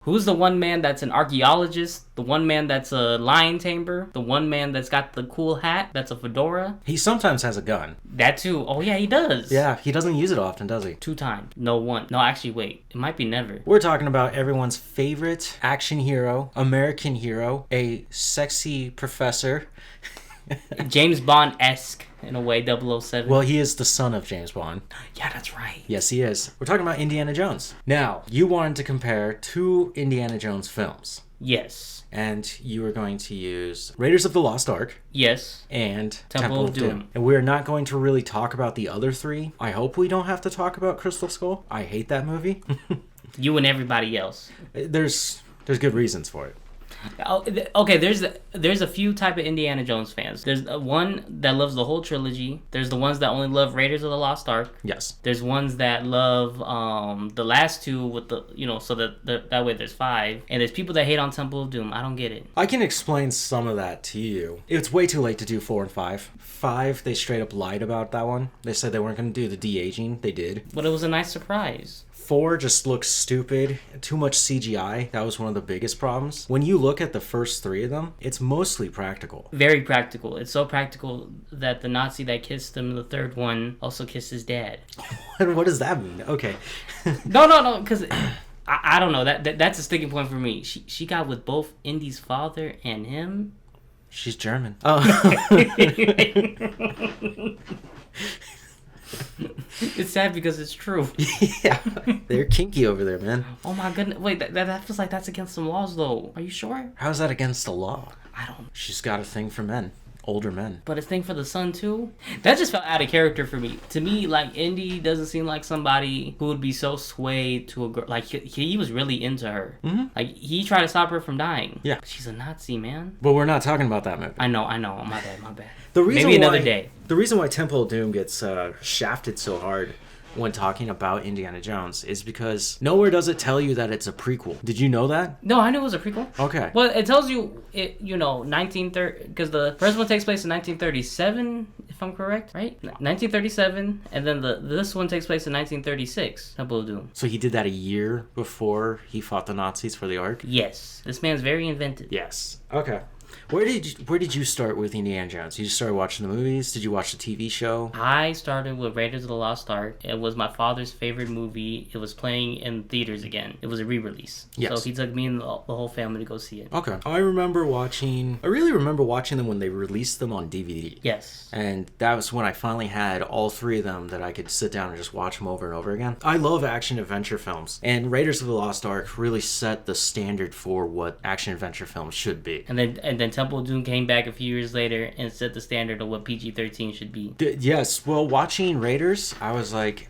Who's the one man that's an archaeologist? The one man that's a lion tamer? The one man that's got the cool hat? That's a fedora? He sometimes has a gun. That too. Oh yeah, he does. Yeah, he doesn't use it often, does he? 2 times. No, 1. No, actually, wait. It might be never. We're talking about everyone's favorite action hero, American hero, a sexy professor. James Bond-esque, in a way, 007. Well, he is the son of James Bond. Yeah, that's right. Yes, he is. We're talking about Indiana Jones. Now, you wanted to compare 2 Indiana Jones films. Yes. And you were going to use Raiders of the Lost Ark. Yes. And Temple of Doom. And we're not going to really talk about the other 3. I hope we don't have to talk about Crystal Skull. I hate that movie. You and everybody else. There's good reasons for it. Okay, there's a few type of Indiana Jones fans. There's one that loves the whole trilogy. There's the ones that only love Raiders of the Lost Ark. Yes. There's ones that love the last 2 with the so that way there's 5. And there's people that hate on Temple of Doom. I don't get it. I can explain some of that to you. It's way too late to do 4 and 5. 5, they straight up lied about that one. They said they weren't going to do the de-aging. They did. But it was a nice surprise. 4 just looks stupid. Too much CGI. That was one of the biggest problems. When you look at the first 3 of them, it's mostly practical. Very practical. It's so practical that the Nazi that kissed him in the 3rd one also kissed his dad. What does that mean? Okay. No, because I don't know. That's a sticking point for me. She got with both Indy's father and him. She's German. Oh. It's sad because it's true. Yeah, they're kinky over there, man. Oh my goodness. Wait, that feels like that's against some laws, though. Are you sure? How's that against the law? I don't. She's got a thing for men. Older men. But a thing for the son, too? That just felt out of character for me. To me, like, Indy doesn't seem like somebody who would be so swayed to a girl. Like, he was really into her. Mm-hmm. Like, he tried to stop her from dying. Yeah. She's a Nazi, man. But we're not talking about that movie. I know. My bad. Maybe another day. The reason why Temple of Doom gets shafted so hard when talking about Indiana Jones is because nowhere does it tell you that it's a prequel. Did you know that? No, I knew it was a prequel. Okay. Well, it tells you, 1930, because the first one takes place in 1937, if I'm correct, right? 1937, and then this one takes place in 1936, Temple of Doom. So he did that a year before he fought the Nazis for the Ark? Yes. This man's very inventive. Yes. Okay. Where did you start with Indiana Jones? You just started watching the movies? Did you watch the TV show? I started with Raiders of the Lost Ark. It was my father's favorite movie. It was playing in theaters again. It was a re-release. Yes. So he took me and the whole family to go see it. Okay. I really remember watching them when they released them on DVD. Yes. And that was when I finally had all 3 of them that I could sit down and just watch them over and over again. I love action-adventure films. And Raiders of the Lost Ark really set the standard for what action-adventure films should be. And then Temple of Doom came back a few years later and set the standard of what PG-13 should be. Yes. Well, watching Raiders, I was like,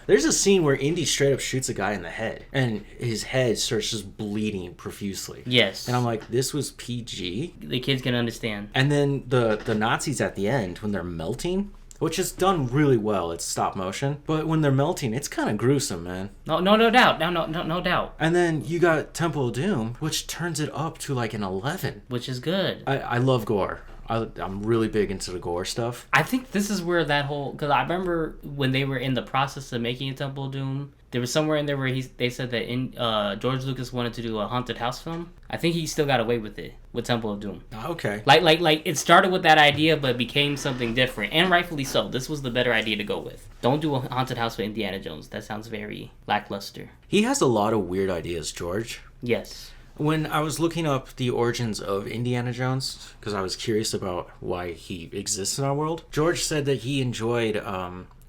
there's a scene where Indy straight up shoots a guy in the head. And his head starts just bleeding profusely. Yes. And I'm like, this was PG? The kids can understand. And then the Nazis at the end, when they're melting... Which is done really well. It's stop motion. But when they're melting, it's kind of gruesome, man. No doubt. No doubt. And then you got Temple of Doom, which turns it up to like an 11. Which is good. I love gore. I'm really big into the gore stuff. I think this is where that whole... Because I remember when they were in the process of making a Temple of Doom, there was somewhere in there where they said that George Lucas wanted to do a haunted house film. I think he still got away with it with Temple of Doom. Okay. Like it started with that idea, but became something different, and rightfully so. This was the better idea to go with. Don't do a haunted house for Indiana Jones. That sounds very lackluster. He has a lot of weird ideas, George. Yes. When I was looking up the origins of Indiana Jones, because I was curious about why he exists in our world, George said that he enjoyed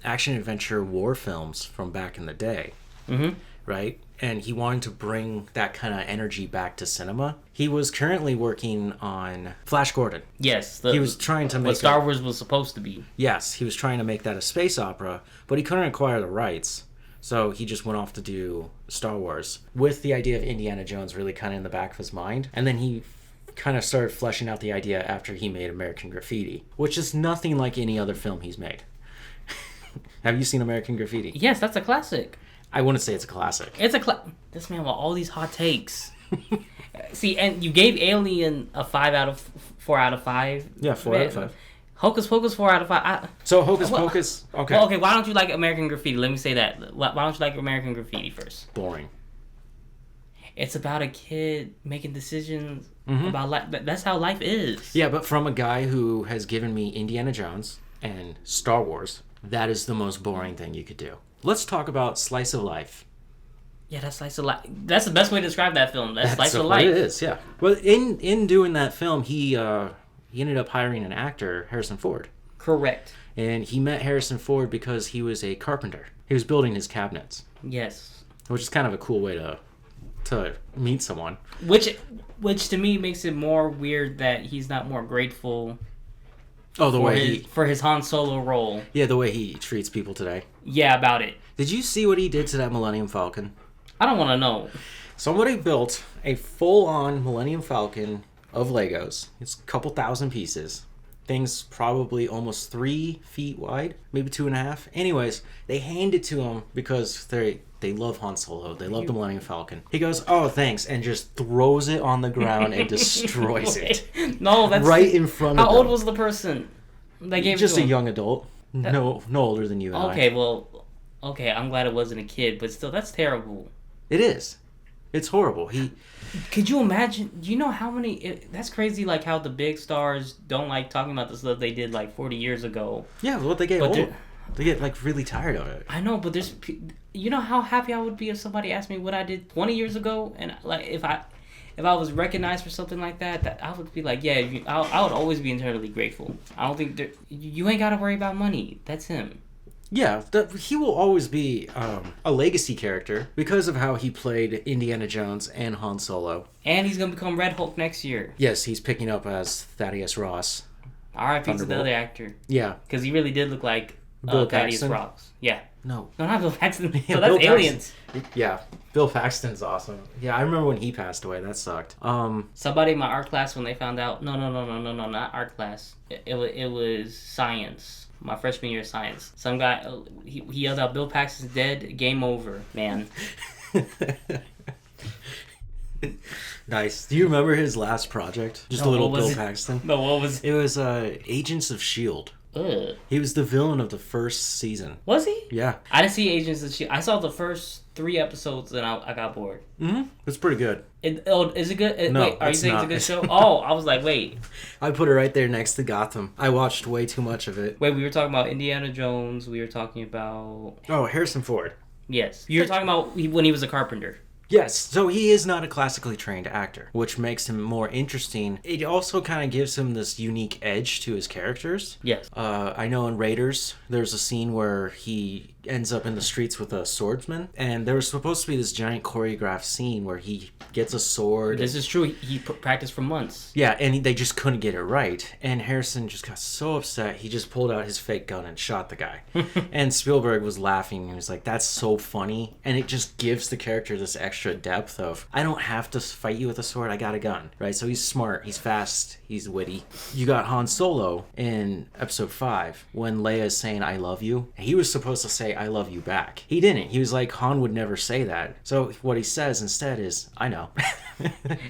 action-adventure war films from back in the day. Mm-hmm. Right? And he wanted to bring that kind of energy back to cinema. He was currently working on Flash Gordon. Yes. He was trying to make what Star Wars was supposed to be. Yes, he was trying to make that a space opera, but he couldn't acquire the rights. So he just went off to do Star Wars with the idea of Indiana Jones really kind of in the back of his mind. And then he kind of started fleshing out the idea after he made American Graffiti, which is nothing like any other film he's made. Have you seen American Graffiti? Yes, that's a classic. I wouldn't say it's a classic. It's this man with all these hot takes. See, and you gave Alien a 4 out of 5. Yeah, 4 out of 5. Hocus Pocus 4 out of 5. So Hocus Pocus, okay. Well, okay, why don't you like American Graffiti? Let me say that. Why don't you like American Graffiti first? Boring. It's about a kid making decisions Mm-hmm. about life. That's how life is. Yeah, but from a guy who has given me Indiana Jones and Star Wars, that is the most boring thing you could do. Let's talk about Slice of Life. Yeah, that's slice of life. That's the best way to describe that film. That's slice of life. It is, yeah. Well, in doing that film, he ended up hiring an actor, Harrison Ford. Correct. And he met Harrison Ford because he was a carpenter. He was building his cabinets. Yes. Which is kind of a cool way to meet someone. Which to me makes it more weird that he's not more grateful for his Han Solo role. Yeah, the way he treats people today. Yeah, about it. Did you see what he did to that Millennium Falcon? I don't want to know. Somebody built a full-on Millennium Falcon of Legos. It's a couple thousand pieces. Thing's probably almost 3 feet wide, maybe 2.5. Anyways, they hand it to him because they love Han Solo. They love the Millennium Falcon. He goes, "Oh, thanks," and just throws it on the ground and destroys it. No, that's right in front of him. How old was the person that gave just it to him? A young adult. No older than you and I. Okay, I'm glad it wasn't a kid, but still, that's terrible. It is. It's horrible. Could you imagine? Do you know how many? That's crazy. Like how the big stars don't like talking about the stuff they did like 40 years ago. Yeah, well, they get old. They get like really tired of it. I know, but you know how happy I would be if somebody asked me what I did 20 years ago, and like if I was recognized for something like that I would be like, yeah, I would always be internally grateful. I don't think you ain't got to worry about money. That's him. Yeah, he will always be a legacy character because of how he played Indiana Jones and Han Solo. And he's going to become Red Hulk next year. Yes, he's picking up as Thaddeus Ross. R.I.P. to the other actor. Yeah. Because he really did look like Bill Thaddeus Paxton? Ross. Yeah. No, not Bill Paxton. Yeah, No, that's Bill Aliens. Paxton. Yeah, Bill Paxton's awesome. Yeah, I remember when he passed away. That sucked. Somebody in my art class, when they found out... No, not art class. It was science. My freshman year of science. Some guy, he yelled out, "Bill Paxton's dead, game over, man." Nice. Do you remember his last project? Just a little Bill Paxton? No, what was it? It was Agents of S.H.I.E.L.D. Ugh. He was the villain of the first season. Was he? Yeah. I didn't see Agents of S.H.I.E.L.D. I saw the first 3 episodes and I got bored. Mm-hmm. It's pretty good. Is it good? No, wait, are you saying not. it's a good show? Oh, I was like, wait. I put it right there next to Gotham. I watched way too much of it. Wait, we were talking about Indiana Jones. We were talking about... Oh, Harrison Ford. Yes. You were talking about when he was a carpenter. Yes, so he is not a classically trained actor, which makes him more interesting. It also kind of gives him this unique edge to his characters. Yes. I know in Raiders, there's a scene where he ends up in the streets with a swordsman, and there was supposed to be this giant choreographed scene where he gets a sword. This is true. He practiced for months. Yeah, and they just couldn't get it right. And Harrison just got so upset, he just pulled out his fake gun and shot the guy. And Spielberg was laughing, and he was like, "That's so funny." And it just gives the character this extra depth of, I don't have to fight you with a sword, I got a gun, right? So he's smart, he's fast, he's witty. You got Han Solo in episode 5 when Leia is saying, "I love you." He was supposed to say, "I love you" back. He didn't. He was like, Han would never say that. So what he says instead is, "I know."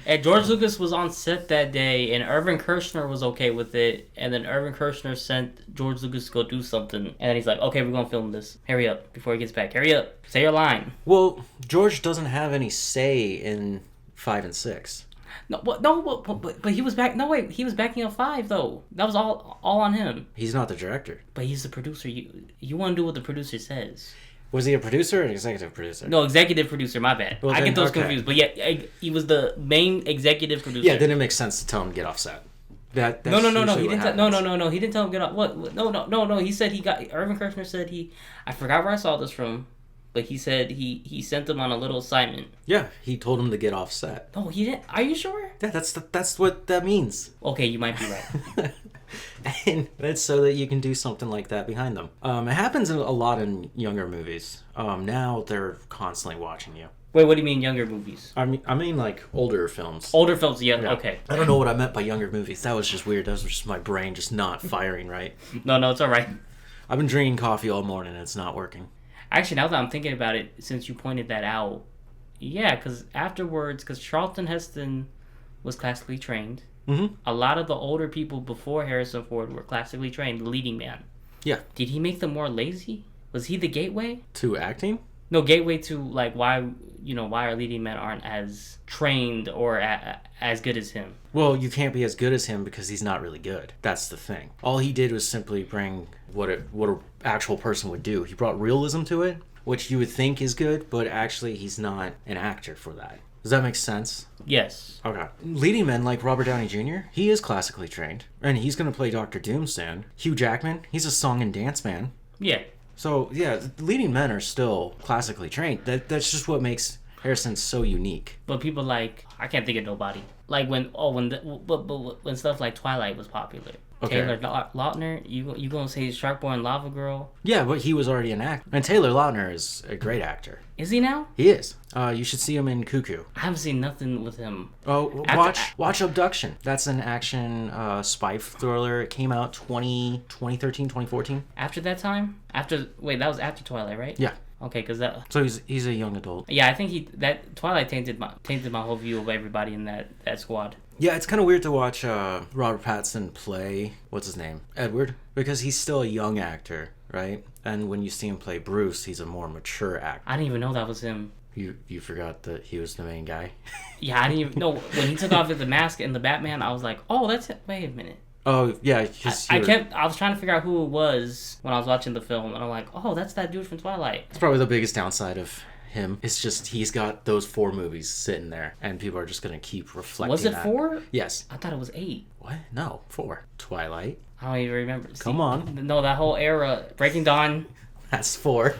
And George Lucas was on set that day, and Irvin Kershner was okay with it, and then Irvin Kershner sent George Lucas to go do something, and then he's like, "Okay, we're gonna film this. Hurry up before he gets back. Hurry up. Say your line." Well, George doesn't have any say in 5 and 6. But he was back. No, wait, he was backing up 5 though. That was all on him. He's not the director. But he's the producer. You want to do what the producer says. Was he a producer or an executive producer? No, executive producer. My bad. Well, I get those confused. But yeah, he was the main executive producer. Yeah, then it makes sense to tell him to get off set. No. He didn't. No. He didn't tell him to get off. What? No. He said he got. Irvin Kershner said he. I forgot where I saw this from. But he said he sent them on a little assignment. Yeah, he told him to get off set. No, he didn't. Are you sure? Yeah, that's what that means. Okay, you might be right. And that's so that you can do something like that behind them. It happens a lot in younger movies. Now they're constantly watching you. Wait, what do you mean younger movies? I mean like older films. Older films, yeah. Okay. I don't know what I meant by younger movies. That was just weird. That was just my brain just not firing right. No, it's all right. I've been drinking coffee all morning and it's not working. Actually, now that I'm thinking about it, since you pointed that out, yeah, because Charlton Heston was classically trained. Mm-hmm. A lot of the older people before Harrison Ford were classically trained, the leading man. Yeah. Did he make them more lazy? Was he the gateway? To acting? No, gateway to like why why our leading men aren't as trained or as good as him. Well, you can't be as good as him because he's not really good. That's the thing. All he did was simply bring what a actual person would do. He brought realism to it, which you would think is good, but actually he's not an actor for that. Does that make sense? Yes. Okay. Leading men like Robert Downey Jr., he is classically trained, and he's going to play Dr. Doom soon. Hugh Jackman, he's a song and dance man. Yeah. So, yeah, leading men are still classically trained. That's just what makes Harrison so unique. But people like, I can't think of nobody. Like when stuff like Twilight was popular. Okay. Taylor Lautner, you gonna say Sharkboy and Lava Girl? Yeah, but he was already an actor. And Taylor Lautner is a great actor. Is he now? He is. You should see him in Cuckoo. I haven't seen nothing with him. Oh, watch Abduction. That's an action spy thriller. It came out 2013, 2014. After that time? That was after Twilight, right? Yeah. Okay, because that. So he's a young adult. Yeah, I think that Twilight tainted my whole view of everybody in that squad. Yeah, it's kind of weird to watch Robert Pattinson play, what's his name? Edward? Because he's still a young actor, right? And when you see him play Bruce, he's a more mature actor. I didn't even know that was him. You forgot that he was the main guy? Yeah, I didn't even know. When he took off the mask in the Batman, I was like, oh, that's it. Wait a minute. Oh, yeah. I was trying to figure out who it was when I was watching the film, and I'm like, oh, that's that dude from Twilight. It's probably the biggest downside of him. It's just he's got those 4 movies sitting there, and people are just going to keep reflecting. Was it 4? Yes. I thought it was 8. What? No, 4. Twilight. I don't even remember. Come on. No, that whole era. Breaking Dawn. That's 4.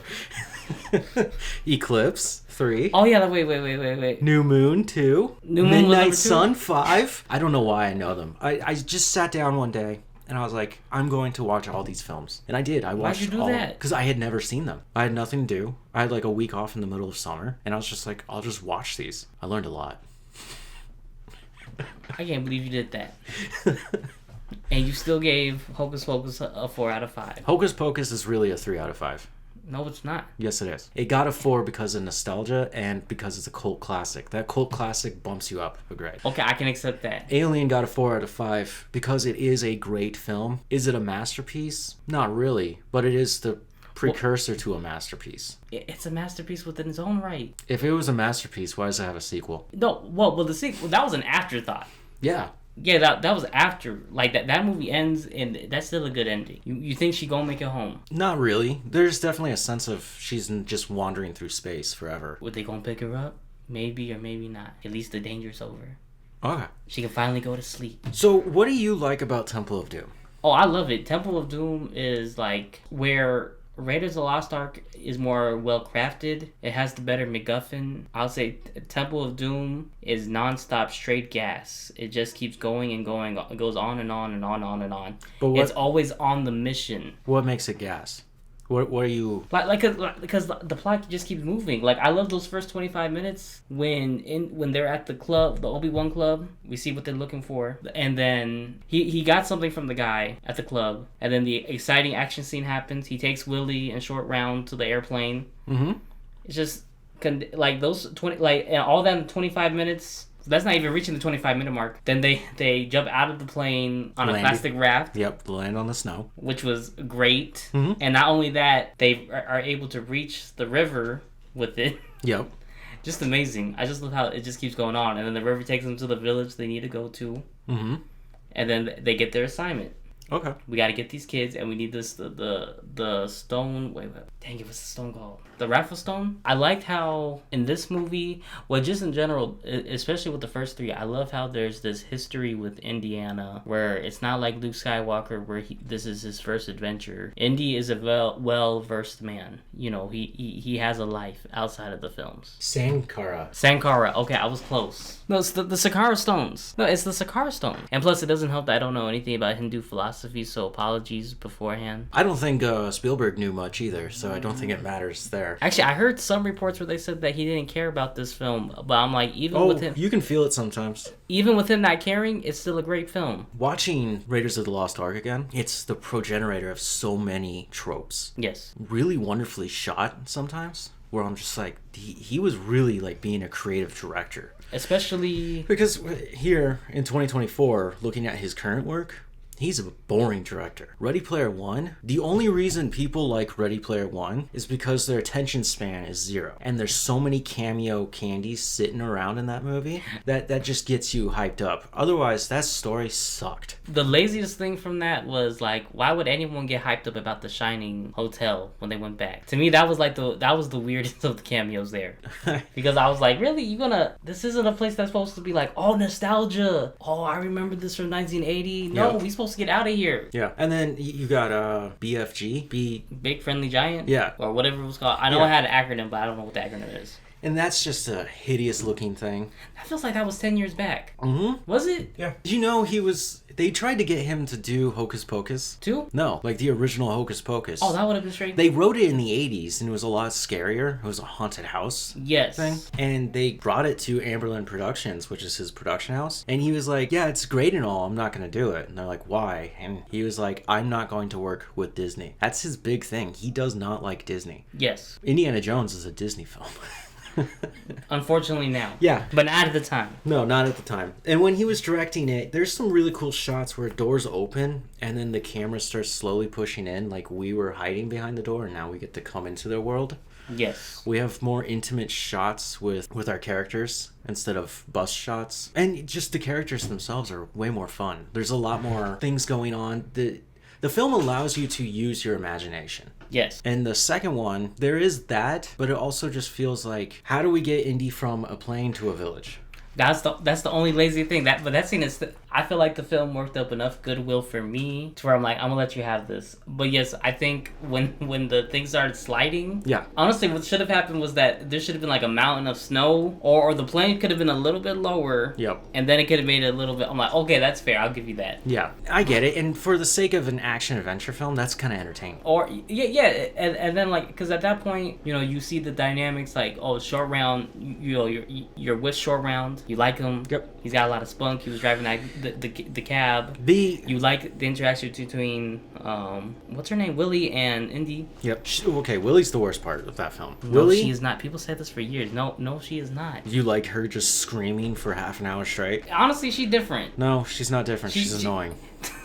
Eclipse 3. Oh yeah, wait. New Moon 2. New Moon Midnight Sun 5. I don't know why I know them. I just sat down one day and I was like, I'm going to watch all these films. And I did. I watched Why'd you do that? Because I had never seen them. I had nothing to do. I had like a week off in the middle of summer. And I was just like, I'll just watch these. I learned a lot. I can't believe you did that. And you still gave Hocus Pocus a 4 out of 5. Hocus Pocus is really a 3 out of 5. No, it's not. Yes, it is. It got a 4 because of nostalgia and because it's a cult classic. That cult classic bumps you up a grade. Okay, I can accept that. Alien got a 4 out of 5 because it is a great film. Is it a masterpiece? Not really, but it is the precursor to a masterpiece. It's a masterpiece within its own right. If it was a masterpiece, why does it have a sequel? No, well, the sequel, that was an afterthought. Yeah. Yeah, that was after. Like, that movie ends, and that's still a good ending. You think she gonna make it home? Not really. There's definitely a sense of she's just wandering through space forever. Would they gonna pick her up? Maybe or maybe not. At least the danger's over. Okay. She can finally go to sleep. So, what do you like about Temple of Doom? Oh, I love it. Temple of Doom is, like, where Raiders of the Lost Ark is more well crafted. It has the better MacGuffin. I'll say Temple of Doom is nonstop straight gas. It just keeps going and going. It goes on and on and on and on. But it's always on the mission. What makes it gas? What are you because the plot just keeps moving. Like, I love those first 25 minutes when they're at the club, the Obi-Wan club. We see what they're looking for, and then he got something from the guy at the club, and then the exciting action scene happens. He takes Willie and Short Round to the airplane. Mm-hmm. It's just like those 20, like, and all that in 25 minutes. That's not even reaching the 25-minute mark. Then they jump out of the plane on a plastic raft. Yep, land on the snow. Which was great. Mm-hmm. And not only that, they are able to reach the river with it. Yep. Just amazing. I just love how it just keeps going on. And then the river takes them to the village they need to go to. Mm-hmm. And then they get their assignment. Okay. We got to get these kids, and we need the stone. Wait, dang it, what's the stone called? The Raffle Stone. I liked how in this movie, well, just in general, especially with the first 3, I love how there's this history with Indiana where it's not like Luke Skywalker where this is his first adventure. Indy is a well-versed man. You know, he has a life outside of the films. Sankara. Okay, I was close. No, it's the Sakara Stones. No, it's the Sakara Stone. And plus, it doesn't help that I don't know anything about Hindu philosophy, so apologies beforehand. I don't think Spielberg knew much either, so I don't think it matters there. Actually, I heard some reports where they said that he didn't care about this film, but I'm like, with him... you can feel it sometimes. Even with him not caring, it's still a great film. Watching Raiders of the Lost Ark again, it's the progenitor of so many tropes. Yes. Really wonderfully shot sometimes, where I'm just like, he was really like being a creative director. Especially... Because here in 2024, looking at his current work, He's a boring director. Ready Player One, the only reason people like Ready Player One is because their attention span is 0. And there's so many cameo candies sitting around in that movie that just gets you hyped up. Otherwise, that story sucked. The laziest thing from that was like, why would anyone get hyped up about the Shining Hotel when they went back? To me, that was like the weirdest of the cameos there. Because I was like, really? This isn't a place that's supposed to be like, oh, nostalgia. Oh, I remember this from 1980. No, we supposed to get out of here. Yeah. And then you got BFG. Big Friendly Giant? Yeah. Or whatever it was called. I know it had an acronym, but I don't know what the acronym is. And that's just a hideous looking thing. That feels like that was 10 years back. Mm-hmm. Was it? Yeah. Did you know they tried to get him to do Hocus Pocus? 2? No, like the original Hocus Pocus. Oh, that would have been straight. They wrote it in the 80s and it was a lot scarier. It was a haunted house thing. And they brought it to Amberlin Productions, which is his production house. And he was like, yeah, it's great and all. I'm not going to do it. And they're like, why? And he was like, I'm not going to work with Disney. That's his big thing. He does not like Disney. Yes. Indiana Jones is a Disney film. Unfortunately now. Yeah. But not at the time. No, not at the time. And when he was directing it, there's some really cool shots where doors open and then the camera starts slowly pushing in, like we were hiding behind the door and now we get to come into their world. Yes. We have more intimate shots with our characters instead of bus shots. And just the characters themselves are way more fun. There's a lot more things going on. The film allows you to use your imagination. Yes. And the second one, there is that, but it also just feels like, how do we get Indy from a plane to a village? That's the only lazy thing. But that scene is... I feel like the film worked up enough goodwill for me to where I'm like, I'm gonna let you have this. But yes, I think when the thing started sliding... Yeah. Honestly, what should have happened was that there should have been like a mountain of snow, or the plane could have been a little bit lower. Yep. And then it could have made it a little bit... I'm like, okay, that's fair. I'll give you that. Yeah. I get it. And for the sake of an action-adventure film, that's kind of entertaining. Or, yeah. And then, like, because at that point, you see the dynamics, like, oh, Short Round, you're with Short Round. You like him. Yep. He's got a lot of spunk. He was driving the cab. You like the interaction between what's her name, Willie and Indy. Yep. Okay, Willie's the worst part of that film. No, Willie, she is not. People said this for years. No, she is not. You like her just screaming for half an hour straight? Honestly, she's different. No, she's not different. She's annoying.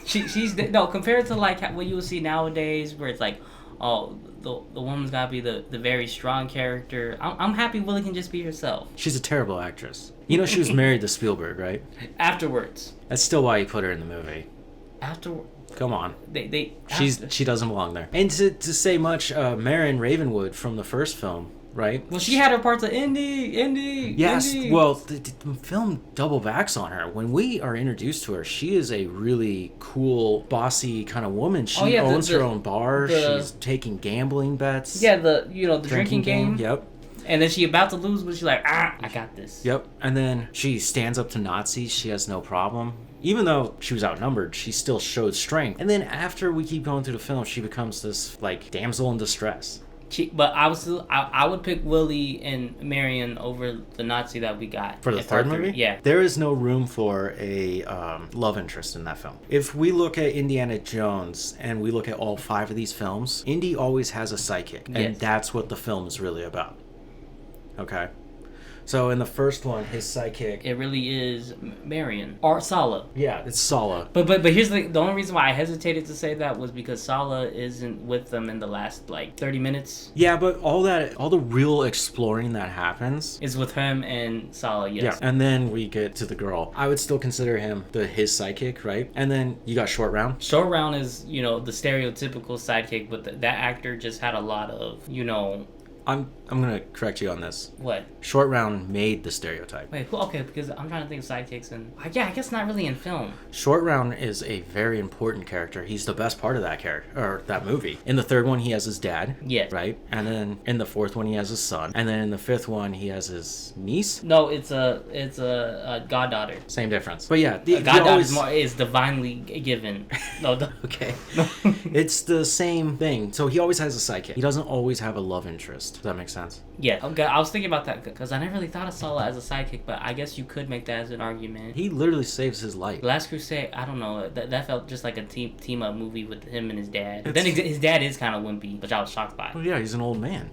She's no, compared to like what you will see nowadays, where it's like, oh, the woman's gotta be the very strong character. I'm happy Willie can just be herself. She's a terrible actress. You know she was married to Spielberg, right? Afterwards. That's still why you put her in the movie. Come on. She doesn't belong there. And to say much, Marion Ravenwood from the first film, right? Well, she had her parts of Indy. Yes. Indy. Well, the film double backs on her. When we are introduced to her, she is a really cool, bossy kind of woman. She owns her own bar. She's taking gambling bets. Yeah, the drinking game. Yep. And then she about to lose, but she's like, I got this. Yep. And then she stands up to Nazis. She has no problem. Even though she was outnumbered, she still showed strength. And then after we keep going through the film, she becomes this, like, damsel in distress. But I would pick Willie and Marion over the Nazi that we got. For the third movie? Yeah. There is no room for a love interest in that film. If we look at Indiana Jones and we look at all 5 of these films, Indy always has a sidekick. And that's what the film is really about. Okay? So in the first one, his sidekick... It really is Marion. Or Sala. Yeah, it's Sala. But here's the only reason why I hesitated to say that was because Sala isn't with them in the last, 30 minutes. Yeah, but all the real exploring that happens... is with him and Sala, yes. Yeah, and then we get to the girl. I would still consider him his sidekick, right? And then you got Short Round. Short Round is, the stereotypical sidekick, but that actor just had a lot of, I'm gonna correct you on this. What? Short Round made the stereotype. Wait, okay, because I'm trying to think of sidekicks and I guess not really in film. Short Round is a very important character. He's the best part of that character or that movie. In the third one, he has his dad. Yeah. Right. And then in the fourth one, he has his son. And then in the fifth one, he has his niece. No, it's a goddaughter. Same difference. But yeah, the goddaughter is divinely given. No. Okay. It's the same thing. So he always has a sidekick. He doesn't always have a love interest. Does that make sense? sense. Yeah, okay, I was thinking about that because I never really thought of Sala as a sidekick, but I guess you could make that as an argument. He literally saves his life. Last Crusade, I don't know, that felt just like a team up movie with him and his dad. But then his dad is kind of wimpy, which I was shocked by. Well, yeah, he's an old man.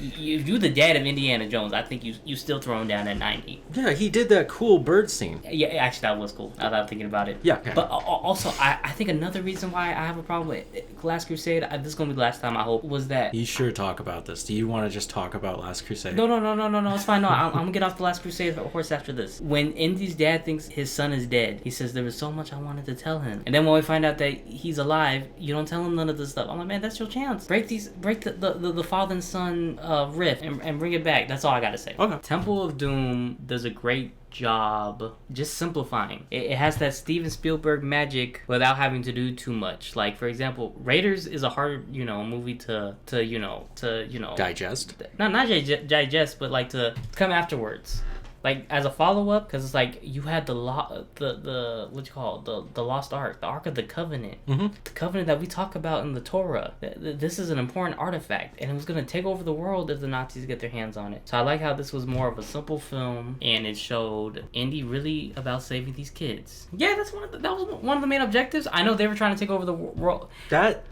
If you're the dad of Indiana Jones, I think you still throw him down at 90. Yeah, he did that cool bird scene. Yeah, actually that was cool. Now that I'm thinking about it. Yeah. Okay. But also, I think another reason why I have a problem with Last Crusade, this is gonna be the last time I hope, was that. You sure talk about this? Do you want to just talk about Last Crusade? No, it's fine. No, I'm gonna get off the Last Crusade horse after this. When Indy's dad thinks his son is dead, he says there was so much I wanted to tell him, and then when we find out that he's alive, you don't tell him none of this stuff. I'm like, man, that's your chance. Break the father and son rift and bring it back. That's all I gotta say. Okay. Temple of Doom does a great job just simplifying. It has that Steven Spielberg magic without having to do too much. Like, for example, Raiders is a hard movie to digest. Not digest, but like to come afterwards. Like as a follow up, because it's like you had the what you call it? The Lost Ark, the Ark of the Covenant, the Covenant that we talk about in the Torah. This is an important artifact, and it was gonna take over the world if the Nazis get their hands on it. So I like how this was more of a simple film, and it showed Indy really about saving these kids. Yeah, that was one of the main objectives. I know they were trying to take over the world. That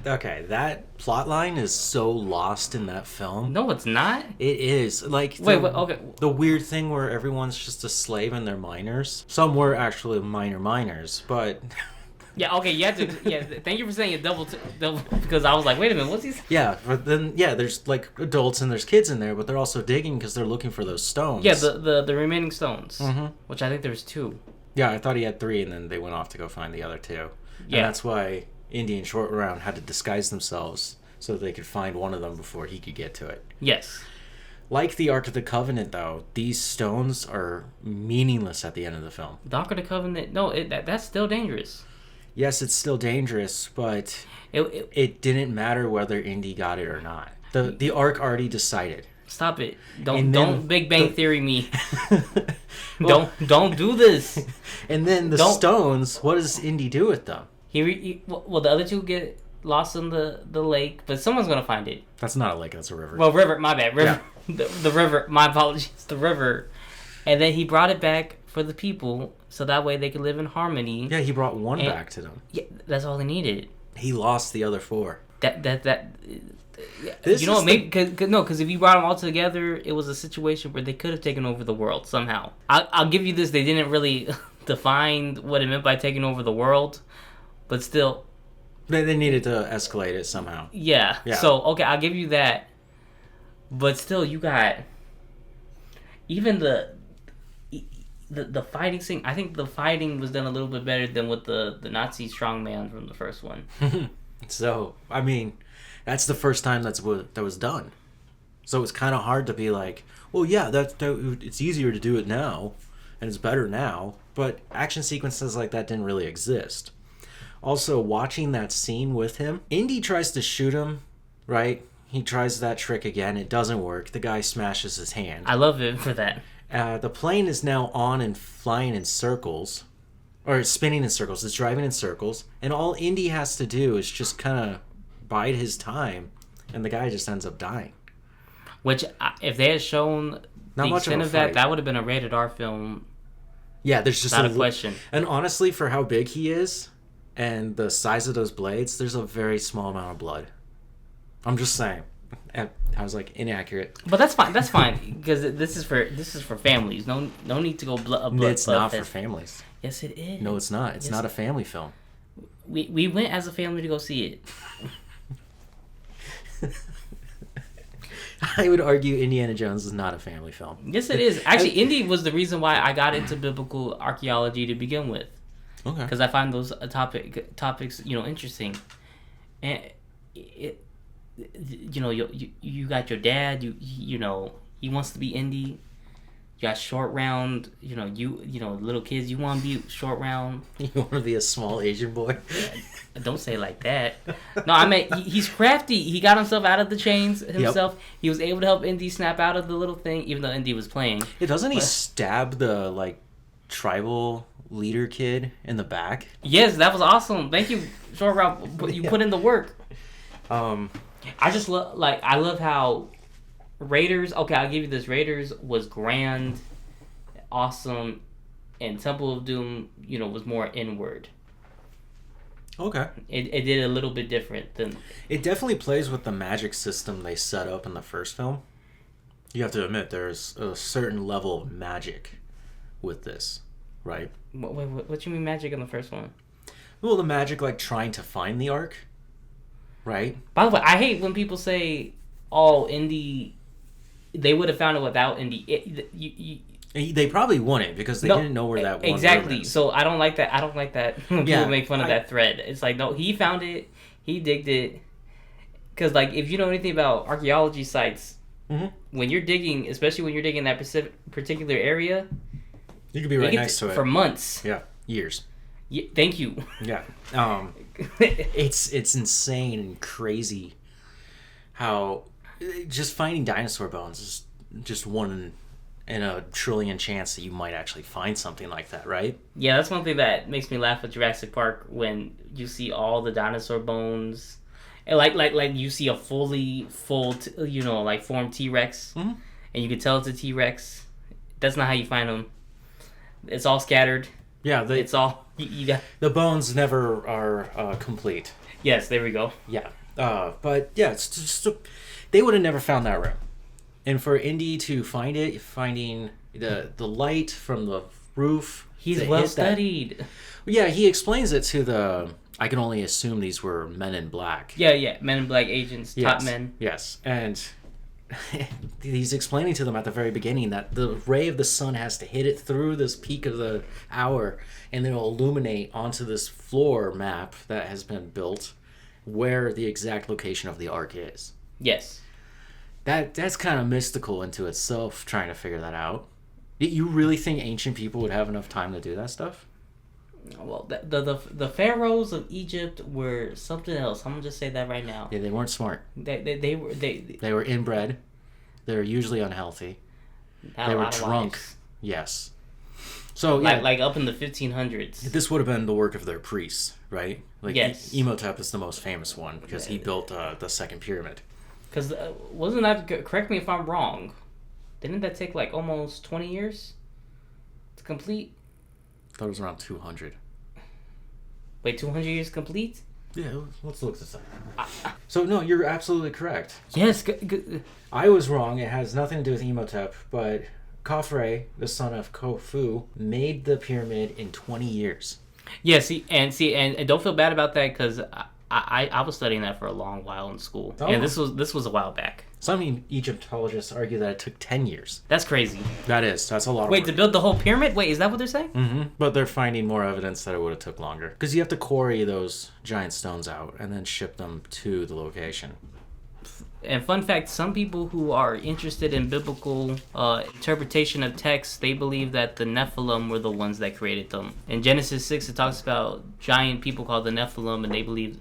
plot line is so lost in that film. No, it's not. It is. Like wait, okay. The weird thing where everyone's just a slave and they're minors. Some were actually minors, but yeah, okay, you have to. Yeah, thank you for saying it double because I was like, wait a minute, what's he? Yeah, but then there's like adults and there's kids in there, but they're also digging because they're looking for those stones. Yeah, the remaining stones, which I think there's 2. Yeah, I thought he had 3, and then they went off to go find the other 2. Yeah, and that's why Indy and Short Round had to disguise themselves so that they could find one of them before he could get to it. Yes. Like the Ark of the Covenant, though, these stones are meaningless at the end of the film. The Ark of the Covenant, no, that's still dangerous. Yes, it's still dangerous, but it didn't matter whether Indy got it or not. The Ark already decided. Stop it! Don't Big Bang Theory me. don't do this. And then the stones, what does Indy do with them? Well, the other 2 get lost in the lake, but someone's gonna find it. That's not a lake, that's a river. Well, river, my bad. River. Yeah. The river, my apologies. The river. And then he brought it back for the people so that way they could live in harmony. Yeah, he brought one back to them. Yeah, that's all he needed. He lost the other 4. Because if you brought them all together, it was a situation where they could have taken over the world somehow. I'll give you this, they didn't really define what it meant by taking over the world, but still. They needed to escalate it somehow. Yeah. So, okay, I'll give you that. But still, you got even the fighting scene. I think the fighting was done a little bit better than with the Nazi strongman from the first one. So, I mean, that's the first time that was done. So it's kind of hard to be like, well, yeah, it's easier to do it now, and it's better now. But action sequences like that didn't really exist. Also, watching that scene with him, Indy tries to shoot him, right? He tries that trick again. It doesn't work. The guy smashes his hand. I love it for that. The plane is now on and flying in circles. Or spinning in circles. It's driving in circles. And all Indy has to do is just kind of bide his time. And the guy just ends up dying. Which, if they had shown the extent of that would have been a rated R film. Yeah, there's just not a question. And honestly, for how big he is and the size of those blades, there's a very small amount of blood. I'm just saying. I was like inaccurate, but that's fine. That's fine because this is for families. No need to go blood. It's not for families. Yes, it is. No, it's not. It's not a family film. We went as a family to go see it. I would argue Indiana Jones is not a family film. Yes, it is. Actually, Indy was the reason why I got into biblical archaeology to begin with. Okay. Because I find those topics interesting, and you got your dad. He wants to be Indy. You got Short Round. Little kids. You want to be Short Round. You want to be a small Asian boy. Yeah, don't say it like that. No, I mean he's crafty. He got himself out of the chains himself. Yep. He was able to help Indy snap out of the little thing, even though Indy was playing. Yeah, doesn't he stab the tribal leader kid in the back? Yes, that was awesome. Thank you, Short Round. You put in the work. I just love how Raiders. Okay, I'll give you this. Raiders was grand, awesome, and Temple of Doom, was more inward. Okay. It did a little bit different than. It definitely plays with the magic system they set up in the first film. You have to admit there's a certain level of magic with this, right? What you mean magic in the first one? Well, the magic like trying to find the Ark, right? By the way, I hate when people say, "Oh, Indy, they would have found it without Indy." They probably wouldn't because they didn't know where that one exactly. room is. So I don't like that. I don't like that when people make fun of that thread. It's like, no, he found it. He digged it. Because like, if you know anything about archaeology sites, when you're digging, especially when you're digging that particular area, you could be right next to it for months. Yeah, years. Yeah, thank you. Yeah, it's insane and crazy how just finding dinosaur bones is just one in a trillion chance that you might actually find something like that, right? Yeah, that's one thing that makes me laugh at Jurassic Park when you see all the dinosaur bones, and like you see a full formed T-Rex, and you can tell it's a T-Rex. That's not how you find them. It's all scattered. Yeah, it's all you got. The bones never are complete. Yes, there we go. Yeah, but yeah, it's just they would have never found that room. And for Indy to find it, finding the light from the roof. He's well studied. Yeah, he explains it to the... I can only assume these were Men in Black. Yeah, Men in Black agents, yes, top men. Yes, and he's explaining to them at the very beginning that the ray of the sun has to hit it through this peak of the hour, and then it'll illuminate onto this floor map that has been built where the exact location of the Ark is. Yes. That's kind of mystical into itself, trying to figure that out. You really think ancient people would have enough time to do that stuff? Well, the pharaohs of Egypt were something else. I'm gonna just say that right now. Yeah, they weren't smart. They were inbred. They were usually unhealthy. They were drunk. Yes. So yeah, like up in the 1500s. This would have been the work of their priests, right? Like yes. Imhotep is the most famous one because he built the second pyramid. Because wasn't that, correct me if I'm wrong, didn't that take like almost 20 years to complete? I thought it was around 200. Wait, 200 years complete? Yeah, let's look this up. So no, you're absolutely correct. Yes. I was wrong. It has nothing to do with Imhotep, but Khafre, the son of Khufu, made the pyramid in 20 years. Yeah, and don't feel bad about that because I was studying that for a long while in school, and this was a while back. Some Egyptologists argue that it took 10 years. That's crazy. That's a lot of Wait, work. to build the whole pyramid? Wait, is that what they're saying? Mm-hmm. But they're finding more evidence that it would have took longer. Because you have to quarry those giant stones out and then ship them to the location. And fun fact, some people who are interested in biblical interpretation of texts, they believe that the Nephilim were the ones that created them. In Genesis 6, it talks about giant people called the Nephilim, and they believe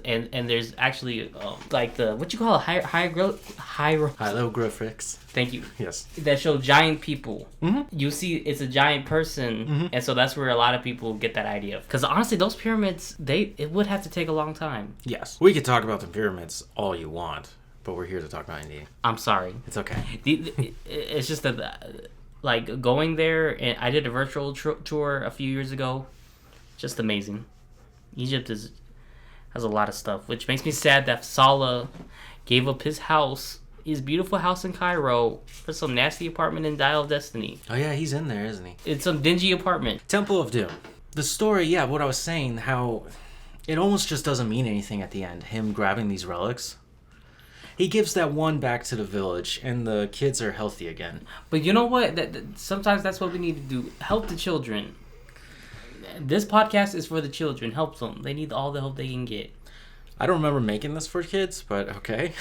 and there's actually like the, what you call it, hieroglyphics. Thank you. Yes. That show giant people. Mm-hmm. You see, it's a giant person, and so that's where a lot of people get that idea. Because honestly, those pyramids, it would have to take a long time. Yes. We could talk about the pyramids all you want, but we're here to talk about India. I'm sorry. It's okay. It's just that, like, going there, and I did a virtual tour a few years ago. Just amazing. Egypt has a lot of stuff, which makes me sad that Salah gave up his beautiful house in Cairo for some nasty apartment in Dial of Destiny. Oh yeah, he's in there, isn't he? It's some dingy apartment. Temple of Doom. The story, yeah, what I was saying, how it almost just doesn't mean anything at the end, him grabbing these relics. He gives that one back to the village, and the kids are healthy again. But you know what? Sometimes that's what we need to do. Help the children. This podcast is for the children. Help them. They need all the help they can get. I don't remember making this for kids, but okay.